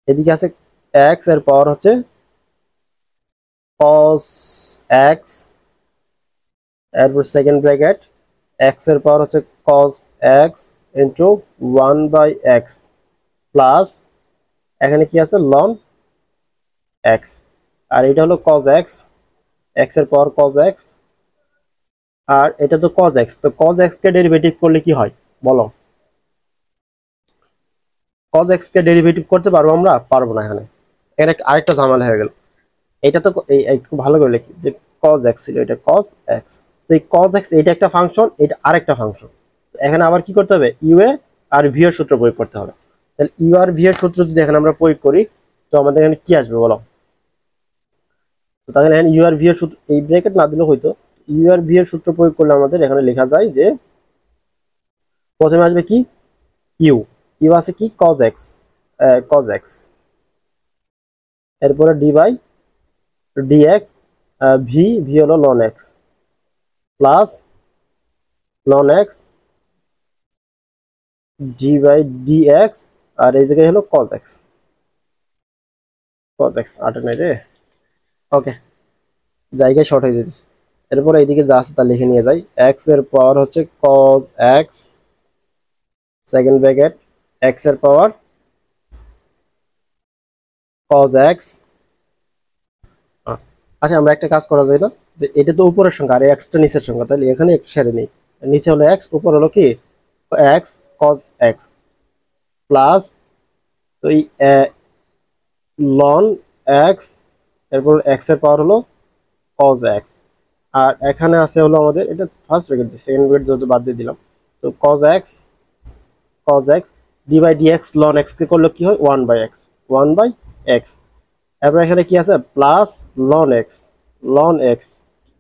এদিকে আছে এক্স এর পাওয়ার হচ্ছে কজ এক্স, এরপর সেকেন্ড ব্র্যাকেট এক্স এর পাওয়ার হচ্ছে cos x into 1/x plus, এখানে কি আছে লন এক্স, আর এটা হলো কজ এক্স, এক্স এর পাওয়ার কজ এক্স, আর এটা তো কজ এক্স, তো কজ এক্স কে ডেরিভেটিভ করলে কি হয় বলো, কজ এক্স কে ডেরিভেটিভ করতে পারবো আমরা, পারবো না। এখানে এখানে আরেকটা ঝামেলা হয়ে গেল, এটা তো এই একটু ভালো করে লিখি যে কজ এক্স ছিল, এটা কজ এক্স, তো এই কজ এক্স এটা একটা ফাংশন, এটা আরেকটা ফাংশন, এখানে আবার কি করতে হবে, ইউ এ আর ভি এর সূত্র প্রয়োগ করতে হবে। তাহলে ইউ আর ভি এর সূত্র যদি এখানে আমরা প্রয়োগ করি তো আমাদের এখানে কি আসবে বলো, তো তাহলে এখানে ইউ আর ভি এর সূত্র, এই ব্র্যাকেট না দিলেও হয়তো, ইউ আর ভি এর সূত্র প্রয়োগ করলে আমাদের এখানে লেখা যায় যে প্রথমে আসবে কি ইউ, ইউ আছে কি কজ এক্স, এরপরে d by dx, v, v হলো ln x plus ln x d by dx, আর এই জায়গায় হলো কজ এক্স, কজ এক্স আটা নাই রে। ওকে, জায়গায় শর্ট হয়ে যেতেছে, এরপর এইদিকে যা আছে তা লিখে নিয়ে যাই, এক্স এর পাওয়ার হচ্ছে cos x, second bracket x এর পাওয়ার কজ এক্স। আচ্ছা আমরা একটা কাজ করা যায় না, যে এটা তো উপরের সংখ্যা আর এক্সটা নিচের সংখ্যা, তাহলে এখানে একটা সেরে নেই, নিচে হলো এক্স, উপর হলো কি এক্স কজ এক্স প্লাস, তো এই লন এক্স, এরপর এক্স এর পাওয়ার হলো কজ এক্স, আর এখানে আছে হলো আমাদের এটা ফার্স্ট ব্র্যাকেট, সেকেন্ড ব্র্যাকেট যেহেতু বাদ দিয়ে দিলাম, তো cos x d by dx ln x কে করলে কি হয় 1/x, এরপর এখানে কি আছে প্লাস লন এক্স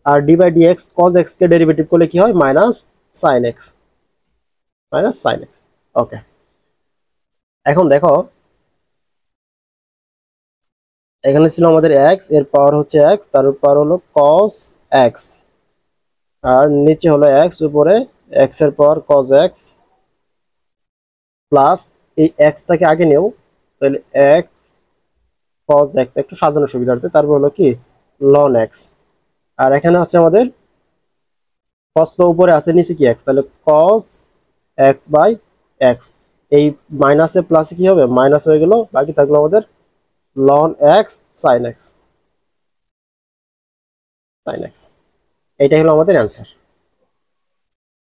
আর d by dx cos x কে ডেরিভেটিভ করলে কি হয় মাইনাস সাইন এক্স। ওকে, এখন দেখো এখানে ছিল আমাদের এক্স এর পাওয়ার হচ্ছে এক্স, তার পাওয়ার হলো কস এক্স, আর নিচে হলো এক্স, উপরে এক্স এর পাওয়ার কজ এক্স প্লাস, এই এক্সটাকে আগে নেও, তাহলে এক্স কজ এক্স একটু সাজানোর সুবিধার্থে, তারপর হলো কি লন এক্স, আর এখানে আছে আমাদের কস, উপরে আছে নিচে কি এক্স, তাহলে কস এক্স বাই এক্স, এই মাইনাসে প্লাসে কি হবে মাইনাস হয়ে গেল, বাকি থাকলো আমাদের লন এক্স সাইন এক্স, এইটাই হলো আমাদের অ্যান্সার।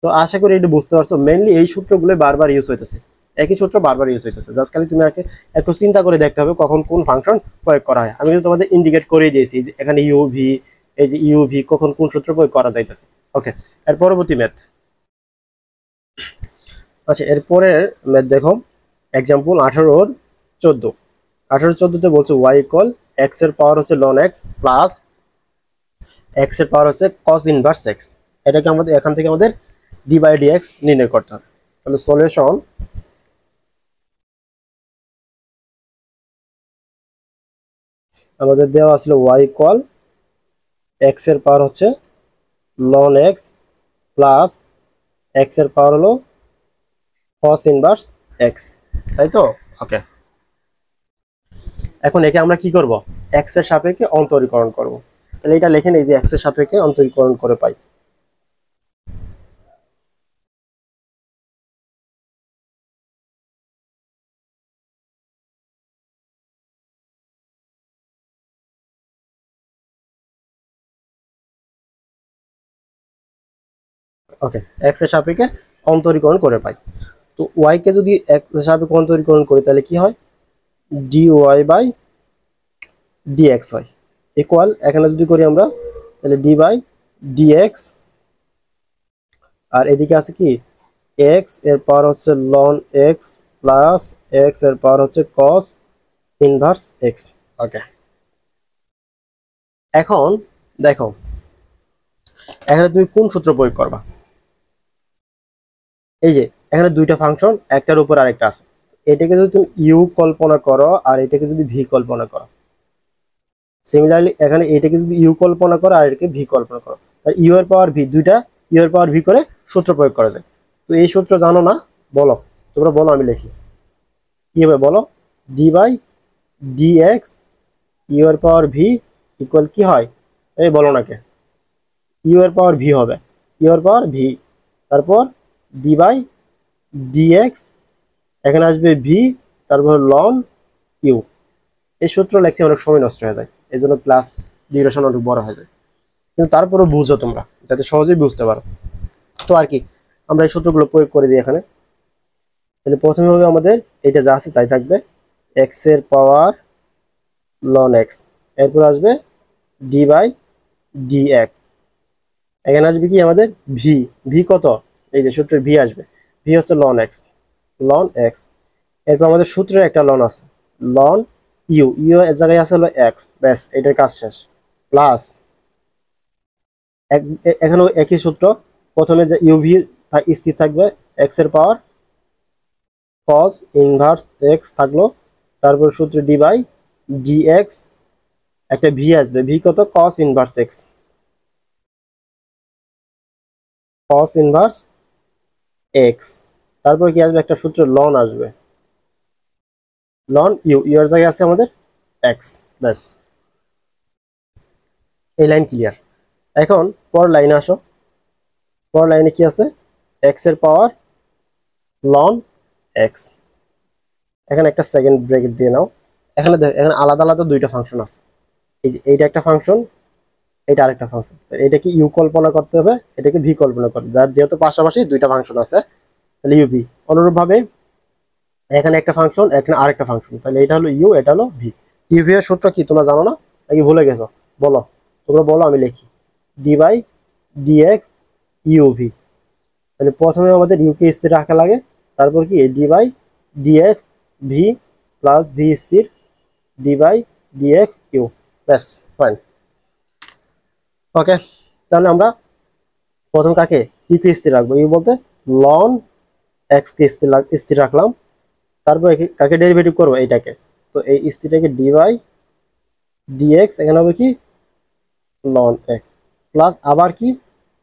তো আশা করি এটা বুঝতে পারছো, মেইনলি এই সূত্রগুলো বারবার ইউজ হইতেছে, একই সূত্র বারবার ইউজ হইতেছে, জাস্ট খালি তুমি একটু চিন্তা করে দেখতে হবে কখন কোন ফাংশন প্রয়োগ করা হয়। আমি কিন্তু তোমাদের ইন্ডিকেট করে দিয়েছি যে এখানে ইউ ভি, এই যে ইউ ভি কখন কোন সূত্র প্রয়োগ করা যাইতেছে। ওকে, এর পরবর্তী ম্যাথ। আচ্ছা এরপরের ম্যাথ দেখো, এক্সাম্পল 18-14, 18-14তে বলছে ওয়াই ইকুয়াল এক্স এর পাওয়ার হচ্ছে লন এক্স প্লাস এক্স এর পাওয়ার হচ্ছে কস ইনভার্স এক্স, এটাকে আমাদের এখান থেকে আমাদের ডি বাই ডি এক্স নির্ণয় করতে হবে। তাহলে সলিউশন আমাদের দেওয়া ছিল y ইকুয়াল x এর পাওয়ার হচ্ছে ln x প্লাস x এর পাওয়ার হলো cos ইনভার্স x, তাই তো? ওকে, এখন একে আমরা কি করব, x এর সাপেক্ষে অন্তরীকরণ করব। তাহলে এটা লিখে নেই যে x এর সাপেক্ষে অন্তরীকরণ করে পাই। ওকে, x এর সাপেক্ষে অন্তরীকরণ করে পাই। তো y কে যদি x এর সাপেক্ষে অন্তরীকরণ করি তাহলে কি হয়, dy বাই dx হয় ইকুয়াল, এখানে যদি করি আমরা তাহলে d বাই dx, আর এদিকে আছে কি x এর পাওয়ার হচ্ছে ln x প্লাস x এর পাওয়ার হচ্ছে cos ইনভার্স x। ওকে, এখন দেখো এখানে তুমি কোন সূত্র প্রয়োগ করবা। এই যে এখানে দুইটা ফাংশন, একটার উপর আরেকটা আছে, এটাকে যদি তুমি ইউ কল্পনা করো আর এটাকে যদি ভি কল্পনা করো, সিমিলারলি এখানে এটাকে যদি ইউ কল্পনা করো আর এটাকে ভি কল্পনা করো, তাহলে ইউ এর পাওয়ার ভি, দুইটা ইউ এর পাওয়ার ভি করে সূত্র প্রয়োগ করা যায়। তো এই সূত্র জানো না, বলো, তোমরা বলো, আমি লিখি কি হবে বলো, d by d x u এর পাওয়ার ভি ইকুয়াল কি হয়, এই বলো না কে, ইউ এর পাওয়ার ভি হবে, ইউ এর পাওয়ার ভি, তারপর ডি বাই ডি এক্স, এখানে আসবে ভি, তারপর লন ইউ। এই সূত্র লিখতে অনেক সময় নষ্ট হয়ে যায়, এই জন্য ক্লাস ডিউরেশন অনেক বড় হয়ে যায়, কিন্তু তারপরে বুঝো তোমরা যাতে সহজেই বুঝতে পারো। তো আর কি, আমরা এই সূত্রগুলো প্রয়োগ করে দিই এখানে। তাহলে প্রথমে হবে আমাদের এটা যা আছে তাই থাকবে, এক্স এর পাওয়ার লন এক্স, এরপর আসবে ডি বাই ডি এক্স, এখানে আসবে কি আমাদের ভি, ভি কত, এই যে সূত্রের ভি আসবে, ভি হচ্ছে লন এক্স, লন এক্স, এরপর আমাদের সূত্রের একটা লন আছে লন ইউ, ইউ এর জায়গায় আছে হলো এক্স, ব্যাস এটার কাজ শেষ, প্লাস এখানেও একই সূত্র, প্রথমে যে ইউভি স্থির থাকবে, এক্স এর পাওয়ার cos ইনভার্স এক্স থাকলো, তারপর সূত্র ডি বাই ডি এক্স, একটা ভি আসবে, ভি কত, cos inverse x, cos inverse x, তারপর কি আসবে, একটা সূত্র লন আসবে, লন ইউ, ইউ এর জায়গায় আছে আমাদের এক্স, ব্যাস এই লাইন ক্লিয়ার। এখন পর লাইনে আসো, পর লাইনে কি আছে, এক্স এর পাওয়ার লন এক্স, এখানে একটা সেকেন্ড ব্রেকেট দিয়ে নাও, এখানে দেখো এখানে আলাদা আলাদা দুইটা ফাংশন আছে, এই যে এইটা একটা ফাংশন, এটা আরেকটা ফাংশন, এটাকে ইউ কল্পনা করতে হবে, এটাকে ভি কল্পনা করতে, যার যেহেতু পাশাপাশি দুইটা ফাংশন আছে তাহলে ইউভি, অনুরূপভাবে এখানে একটা ফাংশন, এখানে আরেকটা ফাংশন, তাহলে এটা হলো ইউ, এটা হলো ভি। ইউভি এর সূত্র কি তোমরা জানো না নাকি ভুলে গেছো, বলো, তোমরা বলো, আমি লিখি d by d x u v. তাহলে প্রথমে আমাদের ইউকে স্থির রাখা লাগে, তারপর কি d by d x v plus v স্থির d by d x u, ব্যাস ফাইন। ওকে, তাহলে আমরা প্রথম কাকে ইউকে স্থির রাখবো, ইউ বলতে লন এক্স কে স্থির রাখলাম, তারপর কাকে ডেরিভেটিভ করবো, এইটাকে, তো এই স্থিরটাকে ডি বাই ডি এক্স, এখানে হবে কি লন এক্স, প্লাস আবার কি,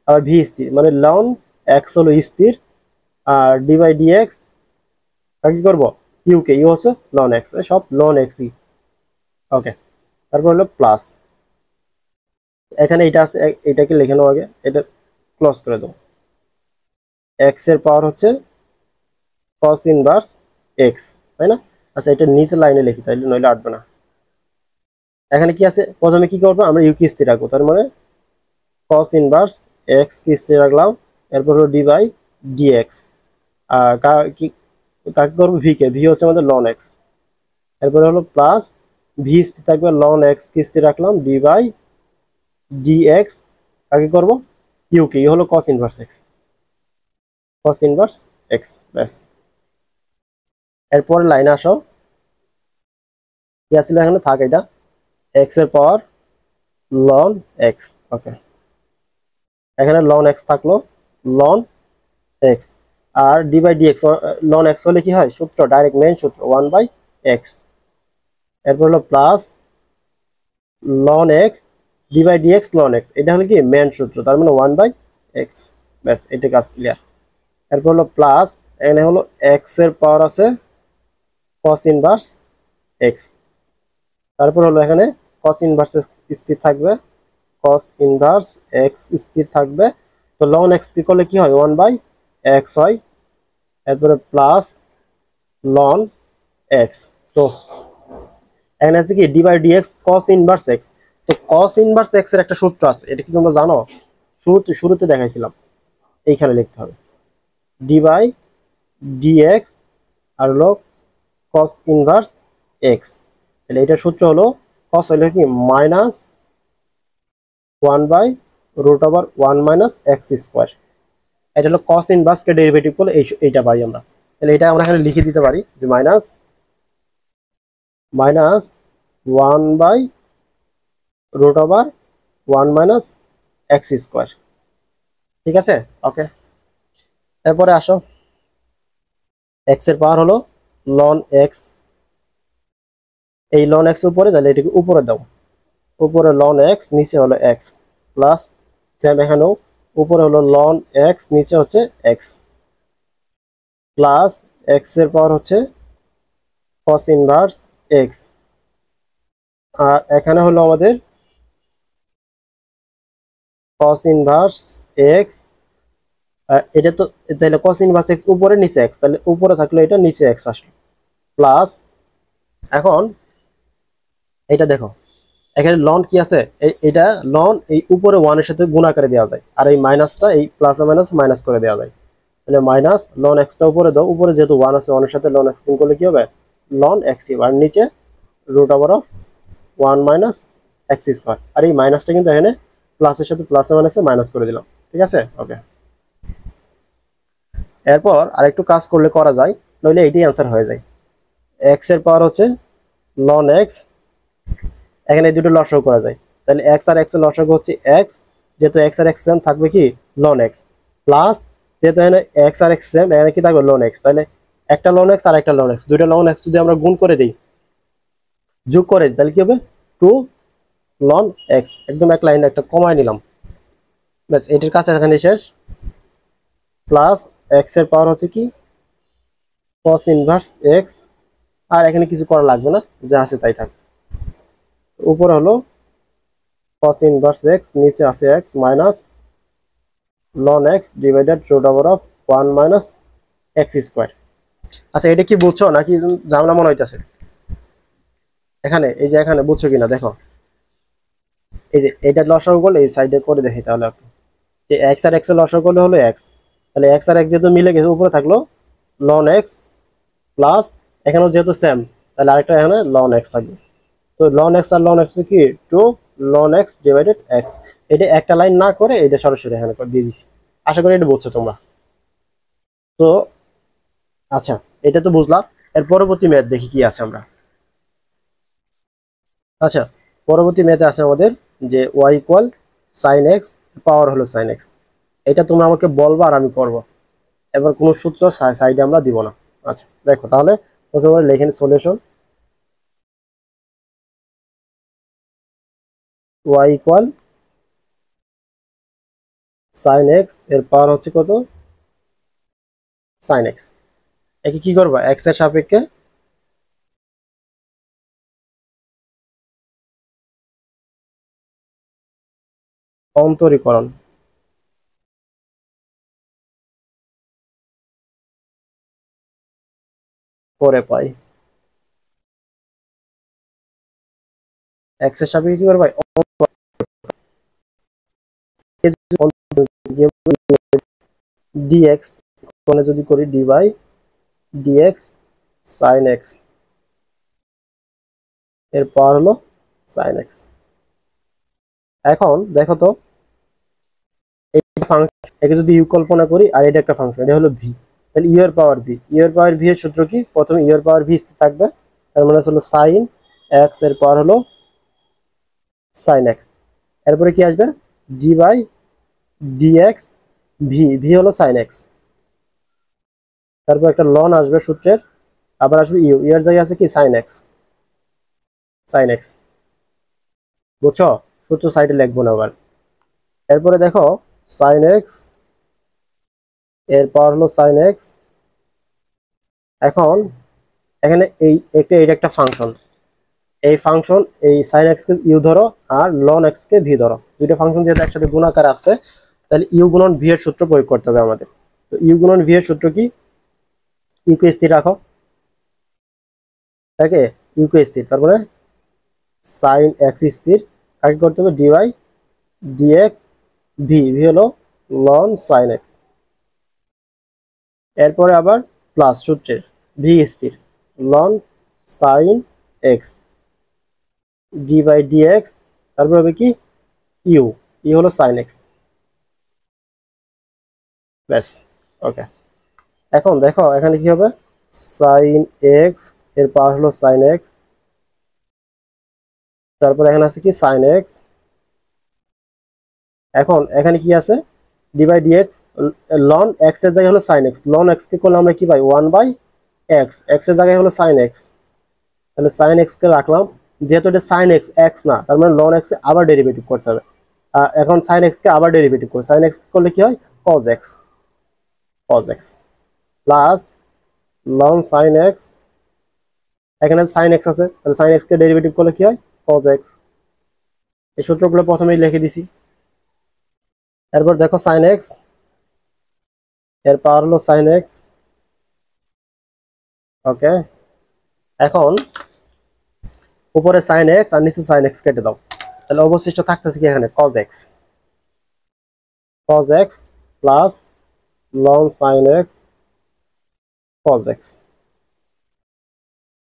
আবার ভি স্থির, মানে লন এক্স হলো স্থির, আর ডি বাই ডি এক্স কাকে করবো, ইউকে, ইউ হচ্ছে লন এক্স, সব লন এক্স ই। ওকে, তারপর হলো প্লাস, এখানে এটা আছে, এটাকে লিখে নাও আগে, এটা ক্লোজ করে দেবো, এক্স এর পাওয়ার হচ্ছে cos ইনভার্স এক্স, তাই না? আচ্ছা, এটা নিচে লাইনে লিখি তাইলে, নইলে আটবে না। এখানে কি আছে, প্রথমে কি করবো, আমরা ইউ কে স্থির রাখবো, তার মানে cos ইনভার্স এক্স কে স্থির রাখলাম, এরপর হলো ডি বাই ডি এক্স, কাকে করবো, ভি কে, ভি হচ্ছে আমাদের লন এক্স, এরপরে হলো প্লাস ভি স্থির থাকবে, লন এক্স কে স্থির রাখলাম, ডি বাই ডি এক্স, কাকে করবো, ইউ কে, ইউ হলো cos inverse x, cos inverse x, ব্যাস। এরপরে লাইনে আসো, কি আসলে এখানে থাক, এটা এক্স এর পাওয়ার লন এক্স, ওকে, এখানে লন এক্স থাকলো, লন এক্স, আর d by d x, ln x হলে কি হয়, সূত্র ডাইরেক্ট মেইন সূত্র 1/x, এরপর হলো plus ln x d by d x ln x, এটা হলো কি মেন সূত্র, তার মানে 1/x। ব্যাস, এটা কাজ ক্লিয়ার। এরপর হলো প্লাস, এখানে হলো এক্স এর পাওয়ার আছে কস ইনভার্স এক্স, তারপর হলো এখানে কস ইনভার্স এক্স স্থির থাকবে, কস ইনভার্স এক্স স্থির থাকবে। তো লন এক্স কি করলে কি হয়, 1/x হয়। এরপরে প্লাস লন এক্স। তো এখানে আছে কি d by d x cos inverse x. তো কস ইনভার্স এক্স এর একটা সূত্র আছে, এটা কি তোমরা জানো? শুরুতে দেখাইছিলাম, এইখানে লিখতে হবে ডি বাই ডি এক্স আর হলো কস ইনভার্স এক্স। তাহলে এটার সূত্র হলো কস হলো কি মাইনাস 1/√1 - x²। এটা হলো কস ইনভার্সকে ডেরিভেটিভ করলে এইটা পাই আমরা। তাহলে এটা আমরা এখানে লিখে দিতে পারি যে মাইনাস মাইনাস 1/√1 - x²। ঠিক আছে, ওকে। এরপরে আসো, এক্স এর পাওয়ার হলো লন এক্স, এই লন এক্স উপরে, তাহলে এটাকে উপরে দাও, উপরে লন এক্স নিচে হলো এক্স, প্লাস সেম এখানেও উপরে হলো লন এক্স নিচে হচ্ছে এক্স, প্লাস এক্স এর পাওয়ার হচ্ছে কস ইনভার্স এক্স। আর এখানে হলো আমাদের কস ইনভার্স এক্স, এটা তো তাহলে কস ইনভার্স এক্স উপরে নিচে এক্স, তাহলে উপরে থাকলো এটা, নিচে এক্স আসলো, প্লাস এখন এটা দেখো এখানে লন কি আছে, এটা লন এই উপরে 1 এর সাথে গুণ আকারে দেওয়া যায়, আর এই মাইনাসটা এই প্লাস মাইনাস মাইনাস করে দেওয়া যায়। তাহলে মাইনাস লন এক্সটা উপরে দাও, উপরে যেহেতু 1 আছে 1 এর সাথে লন এক্স গুণ করলে কি হবে, লন এক্স, আর নিচে √1 - x²। আর এই মাইনাসটা কিন্তু এখানে প্লাসের সাথে প্লাসে মাইনাসে মাইনাস করে দিলাম। ঠিক আছে, ওকে। এরপর আরেকটু কাজ করলে করা যায়, নইলে এটাই অ্যান্সার হয়ে যায়। এক্স এর পাওয়ার হচ্ছে লন এক্স, এখানে এই দুটো লসাগু করা যায়, তাহলে এক্স আর এক্স এর লসাগু হচ্ছে এক্স, যেহেতু এক্স আর এক্স সেম থাকবে কি লন এক্স, প্লাস যেহেতু এখানে এক্স আর এক্স সেম এখানে কি থাকবে লন এক্স, তাহলে একটা লন এক্স আর একটা লন এক্স, দুইটা লন এক্স যদি আমরা গুণ করে দিই, যোগ করে দিই, তাহলে কি হবে 2 লন এক্স। একদম এক লাইনে একটা কমায় নিলাম, ব্যাস এটির কাছে এখানে শেষ। প্লাস এক্স এর পাওয়ার হচ্ছে কি কস ইনভার্স এক্স, আর এখানে কিছু করা লাগবে না, যা আছে তাই থাকবে। উপরে হলো cos ইনভার্স এক্স, নিচে আছে x minus loan x divided √1 - x²। আচ্ছা, এটা কি বুঝছো নাকি ঝামেলা মনে হইতেছে? এখানে এই যে এখানে বুঝছো কিনা দেখো, এই যে এটা লসাগু করলে এই সাইডে করে দেখি, তাহলে আপনি যে এক্স আর এক্স এর লসাগু করলে হলো এক্স, তাহলে এক্স আর এক্স যেহেতু মিলে গেছে উপরে থাকলো লন এক্স, প্লাস এখানেও যেহেতু সেম, তাহলে আরেকটা এখানে লন এক্স থাকবে। তো লন এক্স আর লন এক্স কি 2 লন এক্স ডিভাইডেড এক্স। এটা একটা লাইন না করে এটা সরাসরি এখানে দিয়ে দিছি। আশা করি এটা বুঝছো তোমরা। তো আচ্ছা, এটা তো বুঝলাম। এর পরবর্তী ম্যাথ দেখি কি আছে আমরা। আচ্ছা, পরবর্তী ম্যাথে আছে আমাদের যে ওয়াই ইকুয়াল সাইন এক্স, পাওয়ার হলো সাইন এক্স। এটা তোমরা আমাকে বলবা আর আমি করব। এবার কোনো সূত্র সাইডে আমরা দিব না। আচ্ছা দেখো তাহলে প্রথমে লেখেন solution, y equal sine x, এর পাওয়ার হচ্ছে কত, সাইন এক্স। একে কি করবা, এক্স এর সাপেক্ষে অন্তরীকরণ করে পাই। এক্স এর সাপেক্ষে কি করবা, ডিএক্স কোণে যদি করি d by dx sine x, এর পাওয়ার হলো সাইন এক্স। এখন দেখো তো এটা ফাংশন, একে যদি ইউ কল্পনা করি আর এটা একটা ফাংশন, এটা হলো ভি, তাহলে ইউ এর পাওয়ার ভি, ইউ এর পাওয়ার ভি এর সূত্র কি, প্রথমে ইউ এর পাওয়ার ভি থাকবে, তার মানে হলো সাইন এক্স এর পাওয়ার হলো সাইন এক্স। এরপরে কি আসবে, d by dx v, v হলো সাইন এক্স, তারপর একটা লন আসবে সূত্রের, আবার আসবে ইউ, ইউ এর জায়গায় আছে কি সাইন এক্স, সাইন এক্স। বুঝছো? সূত্র সাইডে লিখবো না আবার। এরপরে দেখো সাইন এক্স, এর পাওয়ার হলো সাইন এক্স। এখন এখানে এটা একটা ফাংশন, এই ফাংশন, এই সাইন এক্স কে ইউ ধরো আর লন এক্স কে ভি ধরো। দুইটা ফাংশন যেহেতু একসাথে গুণাকার আছে, তাহলে ইউ গুণন ভি এর সূত্র প্রয়োগ করতে হবে আমাদের। তো ইউ গুণন ভি এর সূত্র কি? ইউ কে স্থির রাখো, তাকে ইউ কে স্থির, তারপরে সাইন এক্স স্থির, কাকে করতে হবে? ডিওয়াই ডিএক্স ভি, ভি হলো লন সাইন এক্স। এরপরে আবার প্লাস সূত্রের ভি স্থির, ln sine x d by dx, তারপর হবে কি? ইউ, ইউ হলো সাইন এক্স। ব্যাস, ওকে। এখন দেখো এখানে কি হবে? সাইন এক্স, এর পাওয়ার হলো সাইন এক্স, তারপর এখানে আছে কি? Sine x. এখন এখানে কি আছে? D by dx, ln x এর জায়গায় হলো সাইন এক্স, লন এক্স কে করলে আমরা কি পাই? 1/x, এক্স এর জায়গায় হলো সাইন এক্স, তাহলে সাইন এক্স কে রাখলাম। যেহেতু এটা সাইন এক্স, এক্স না, তার মানে লন এক্স আবার ডেরিভেটিভ করতে হবে। এখন সাইন এক্স কে আবার ডেরিভেটিভ করে, সাইন এক্স করলে কি হয়? Cos x, cos x plus ln sine x, এখানে সাইন এক্স আছে, তাহলে সাইন এক্স কে ডেরিভেটিভ করলে কি হয়? Cos x. এই সূত্রগুলো প্রথমেই লিখে দিছি। এরপর দেখো সাইন এক্স, এর পাওয়ার হলো সাইন এক্স, ওকে। এখন উপরে সাইন এক্স আর নিচে সাইন এক্স কেটে দাও, তাহলে অবশিষ্ট থাকতেছে কি? এখানে cos x, cos x plus ln sine x cos x.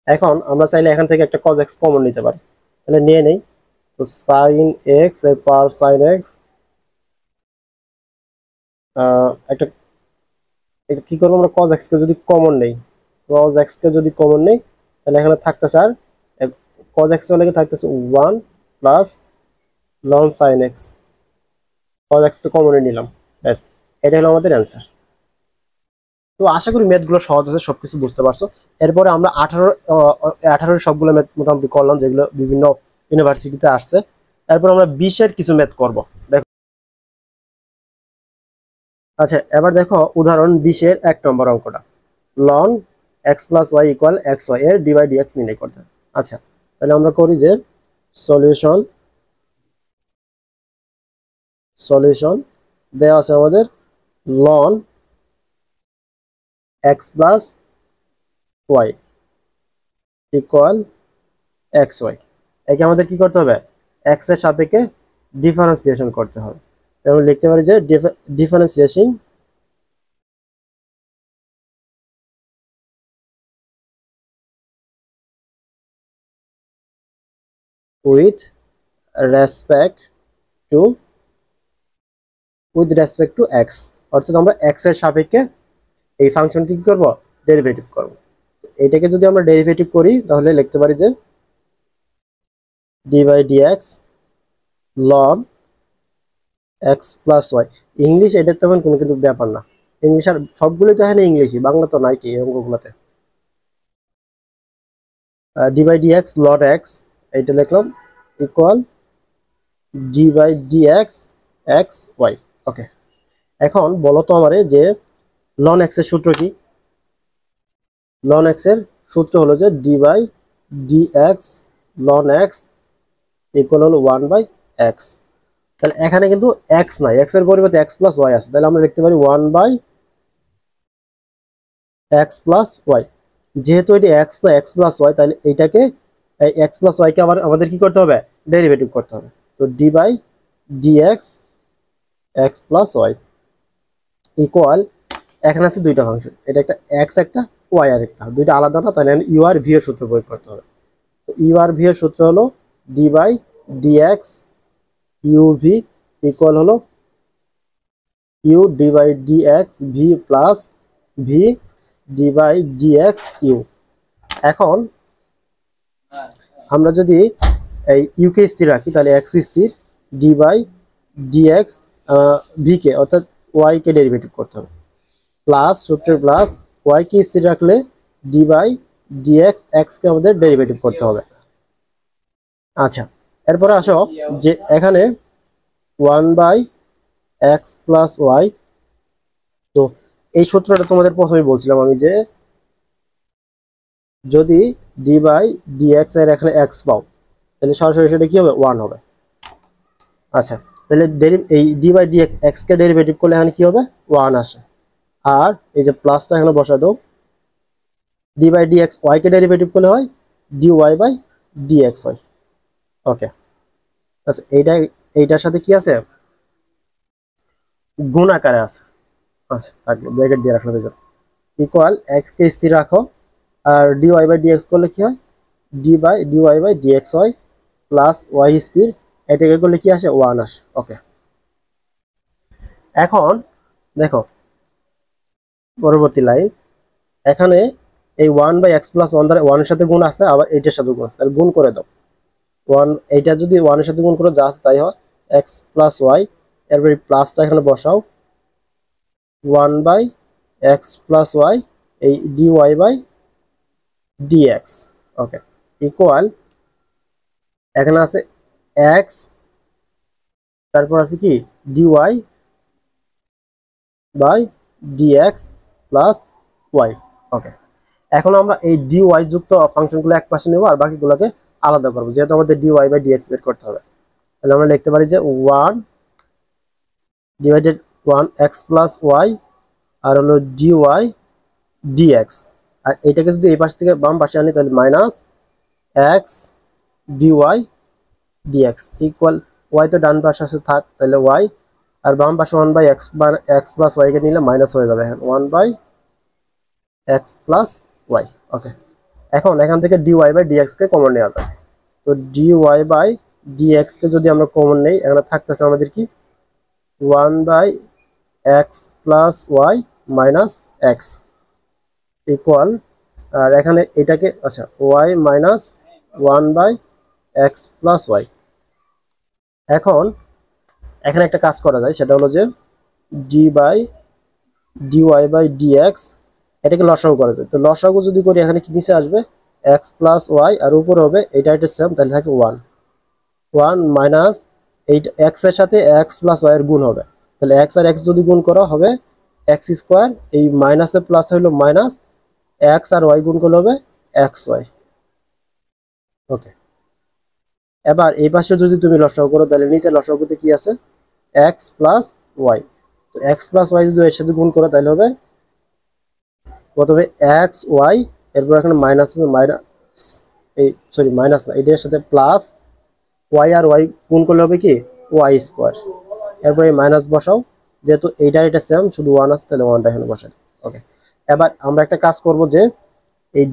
এখন আমরা চাইলে এখান থেকে একটা কজ এক্স কমন নিতে পারি, তাহলে নিয়ে নেই। তো সাইন এক্স এর পাওয়ার সাইন এক্স, একটা এটা কি করবো আমরা? কজ এক্স কে যদি কমন নেই, কজ এক্স কে যদি কমন নেই, তাহলে এখানে থাকতেছে আর কজ এক্স এর লেগে থাকতেছে 1 plus ln sine x, cos x তো কমনে নিলাম। ব্যাস, এটা হলো আমাদের অ্যান্সার। তো আশা করি ম্যাথগুলো সহজ আছে, সবকিছু বুঝতে পারছো। এরপরে আমরা 18 সবগুলো ম্যাথ মোটামুটি করলাম, যেগুলো বিভিন্ন ইউনিভার্সিটিতে আসছে। এরপর আমরা 20-এর কিছু ম্যাথ করব, দেখো। আচ্ছা, এবার দেখো উদাহরণ 20-এর 1 নম্বর অঙ্কটা, ln x plus y equal x y এর ডি বাই ডিএক্স নির্ণয় করতে হবে। আচ্ছা, তাহলে আমরা করি যে সলিউশন, সলিউশন দেওয়া আছে আমাদের ln x plus y equal x y. একে আমাদের কি করতে হবে? এক্স এর সাপেক্ষে ডিফারেন্সিয়েশন করতে হবে। আমরা লিখতে পারি যে differentiation with respect to x, অর্থাৎ আমরা এক্স এর সাপেক্ষে এই ফাংশনকে কি করব? ডেরিভেটিভ করব। এটাকে যদি আমরা ডেরিভেটিভ করি, তাহলে লিখতে পারি যে d by dx ln x plus y. English এটা তেমন কোনো কিন্তু ব্যাপার না, ইংলিশ আর সবগুলোই তো এখানে ইংলিশই, বাংলা তো নাই কি এই অঙ্কগুলোতে। D by dx ln x, এইটা লিখলাম equal d by dx x y, okay. এখন বলো তো আমারে যে লন এক্স এর সূত্র কি? লন এক্স এর সূত্র হলো যে d by dx ln x equal হলো 1/x। তাহলে এখানে কিন্তু এক্স নাই, এক্স এর পরিবর্তে এক্স প্লাস ওয়াই আছে, তাহলে আমরা লিখতে পারি 1/x প্লাস ওয়াই। যেহেতু এটি এক্স না এক্স প্লাস ওয়াই, তাহলে এইটাকে এক্স প্লাস ওয়াইকে আবার আমাদের কি করতে হবে? ডেরিভেটিভ করতে হবে। তো d by dx x plus y equal, এখানে আছে দুইটা ফাংশন, এটা একটা এক্স একটা ওয়াই আর একটা, দুইটা আলাদা না, তাহলে ইউ আর ভি এর সূত্র প্রয়োগ করতে হবে। তো ইউ আর ভি এর সূত্র হলো d by dx u v equal হলো u d by dx v plus v d by dx u. এখন আমরা যদি এই ইউকে স্থির রাখি, তাহলে এক্স স্থির, ডি বাই ডিএক্স ভি কে অর্থাৎ ওয়াই কে ডেরিভেটিভ করতে হবে, প্লাস সূত্রের প্লাস ওয়াই কে স্থির রাখলে ডি বাই ডিএক্স এক্স কে আমাদের ডেরিভেটিভ করতে হবে। আচ্ছা, এরপরে আসো যে এখানে 1/x+y, তো এই সূত্রটা তোমাদের প্রথমেই বলছিলাম আমি যে যদি d/dx এর এখানে x পাও তাহলে সরাসরি সেটা কি হবে 1 হবে। আচ্ছা, তাহলে এই d/dx x কে ডেরিভেটিভ করলে এখানে কি হবে 1 আসে। আর এই যে প্লাসটা এখানে বসা দাও, d/dx y কে ডেরিভেটিভ করলে হয় dy/dx হয়। ওকে, আচ্ছা এইটার সাথে কি আছে গুণ আকারে আছে। আচ্ছা থাকলো, ব্র্যাকেট দিয়ে রাখলাম এই ইকুয়াল x কে স্থির রাখো আর dy/dx করলে কি হয় dy/dx হয় প্লাস y স্থির, এটাকে করলে কি আসে 1 আসে। ওকে, এখন দেখো পরবর্তী লাইন, এখানে এই 1/x+1 দ্বারা 1 এর সাথে গুণ আছে, আবার এইটার সাথে গুণ আছে, তাহলে গুণ করে দাও। 1 এইটা যদি 1 এর সাথে গুণ করো যা আছে তাই হয় x+y, এরপরে প্লাসটা এখানে বসাও 1/x+y এই dy/dx। ওকে, ইকুয়াল এখানে আছে x, তারপর আছে কি dy/dx প্লাস y। ওকে, এখন আমরা এই dy যুক্ত ফাংশনগুলো এক পাশে নেব আর বাকিগুলোকে আলাদা করব, যেহেতু আমাদের dy/dx বের করতে হবে। তাহলে আমরা লিখতে পারি যে 1 ডিভাইডেড 1x+y আর হলো dy/dx, আর এটাকে যদি এই পাশ থেকে বাম পাশে আনি তাহলে minus x dy/dx equal y তো ডান পাশে আছে থাক, তাহলে y আর বাম পাশে 1/x+y কে নিলে মাইনাস হয়ে যাবে 1/x+y। ওকে, এখন এখান থেকে dy/dx কে কমন নেওয়া যায়, তো dy/dx কে যদি আমরা কমন নেই এখানে থাকতেছে আমাদের কি 1/x+y মাইনাস x ইকুয়াল, আর এখানে এটাকে আচ্ছা y মাইনাস 1/x+y। এখন এখানে একটা কাজ করা যায়, সেটা হলো যে dy/dx এটাকে লসাগু করা যায়, তো লসাগু যদি করি এখানে কি নিচে আসবে x+y আর উপরে হবে এটা সেম, তাহলে থাকে 1 মাইনাস এইটা x এর সাথে x+y এর গুণ হবে, তাহলে x আর x যদি গুণ করা হবে x², এই মাইনাসে প্লাস হলো মাইনাস x আর y গুণ করলে হবে xy। ওকে, এবার এই পাশে যদি তুমি লসাগু করো তাহলে নিচে লসাগুতে কি আছে x+y, তো x+y যদি এর সাথে গুণ করো তাহলে হবে প্রথমে xy, এরপর এখানে মাইনাস আছে, মাইনাস এই সরি মাইনাস না এটার সাথে প্লাস y আর y গুণ করলে হবে কি y², এরপর এই মাইনাস বসাও, যেহেতু এটা সেম শুধু 1 আছে তাহলে 1টা এখানে বসাই। ওকে, এবার আমরা একটা কাজ করব যে এই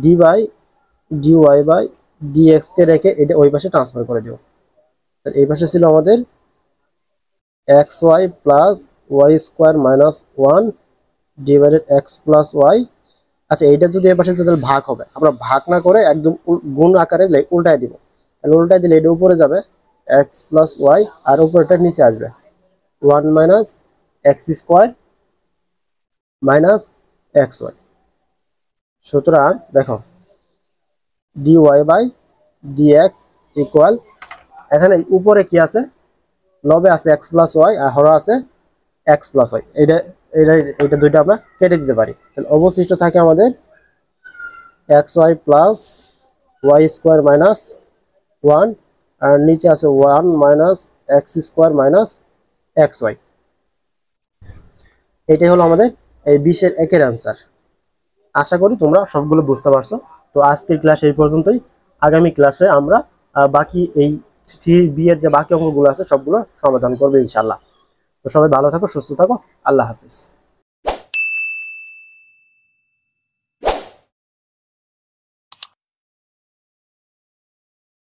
dy/dx কে রেখে এটা ওই পাশে ট্রান্সফার করে দেব, তাহলে এই পাশে ছিল আমাদের xy plus y² minus 1 divided x+y। আচ্ছা, এইটা যদি এই পাশে তাহলে ভাগ হবে, আমরা ভাগ না করে একদম গুণ আকারে উল্টায় দিব, তাহলে উল্টায় দিলে এটা উপরে যাবে x+y আর উপরটা নিচে আসবে 1 মাইনাস x² মাইনাস xy। সুতরাং দেখো dy/dx ইকুয়াল, এখানে উপরে কি আছে লবে আছে x+y আর হরে আছে x+y, এইটা দুইটা আমরা কেটে দিতে পারি, তাহলে অবশিষ্ট থাকে আমাদের xy প্লাস y² মাইনাস 1 আর নিচে আছে 1 মাইনাস x² মাইনাস xy। এটাই হলো আমাদের এই 20 একের অ্যান্সার। আশা করি তোমরা সবগুলো বুঝতে পারছো। তো আজকের ক্লাস এই পর্যন্তই, আগামী ক্লাসে আমরা বাকি এই বি এর যে বাকি অঙ্কগুলো আছে সবগুলো সমাধান করবো ইনশাআল্লাহ। তো সবাই ভালো থাকো, সুস্থ থাকো, আল্লাহ হাফিজ।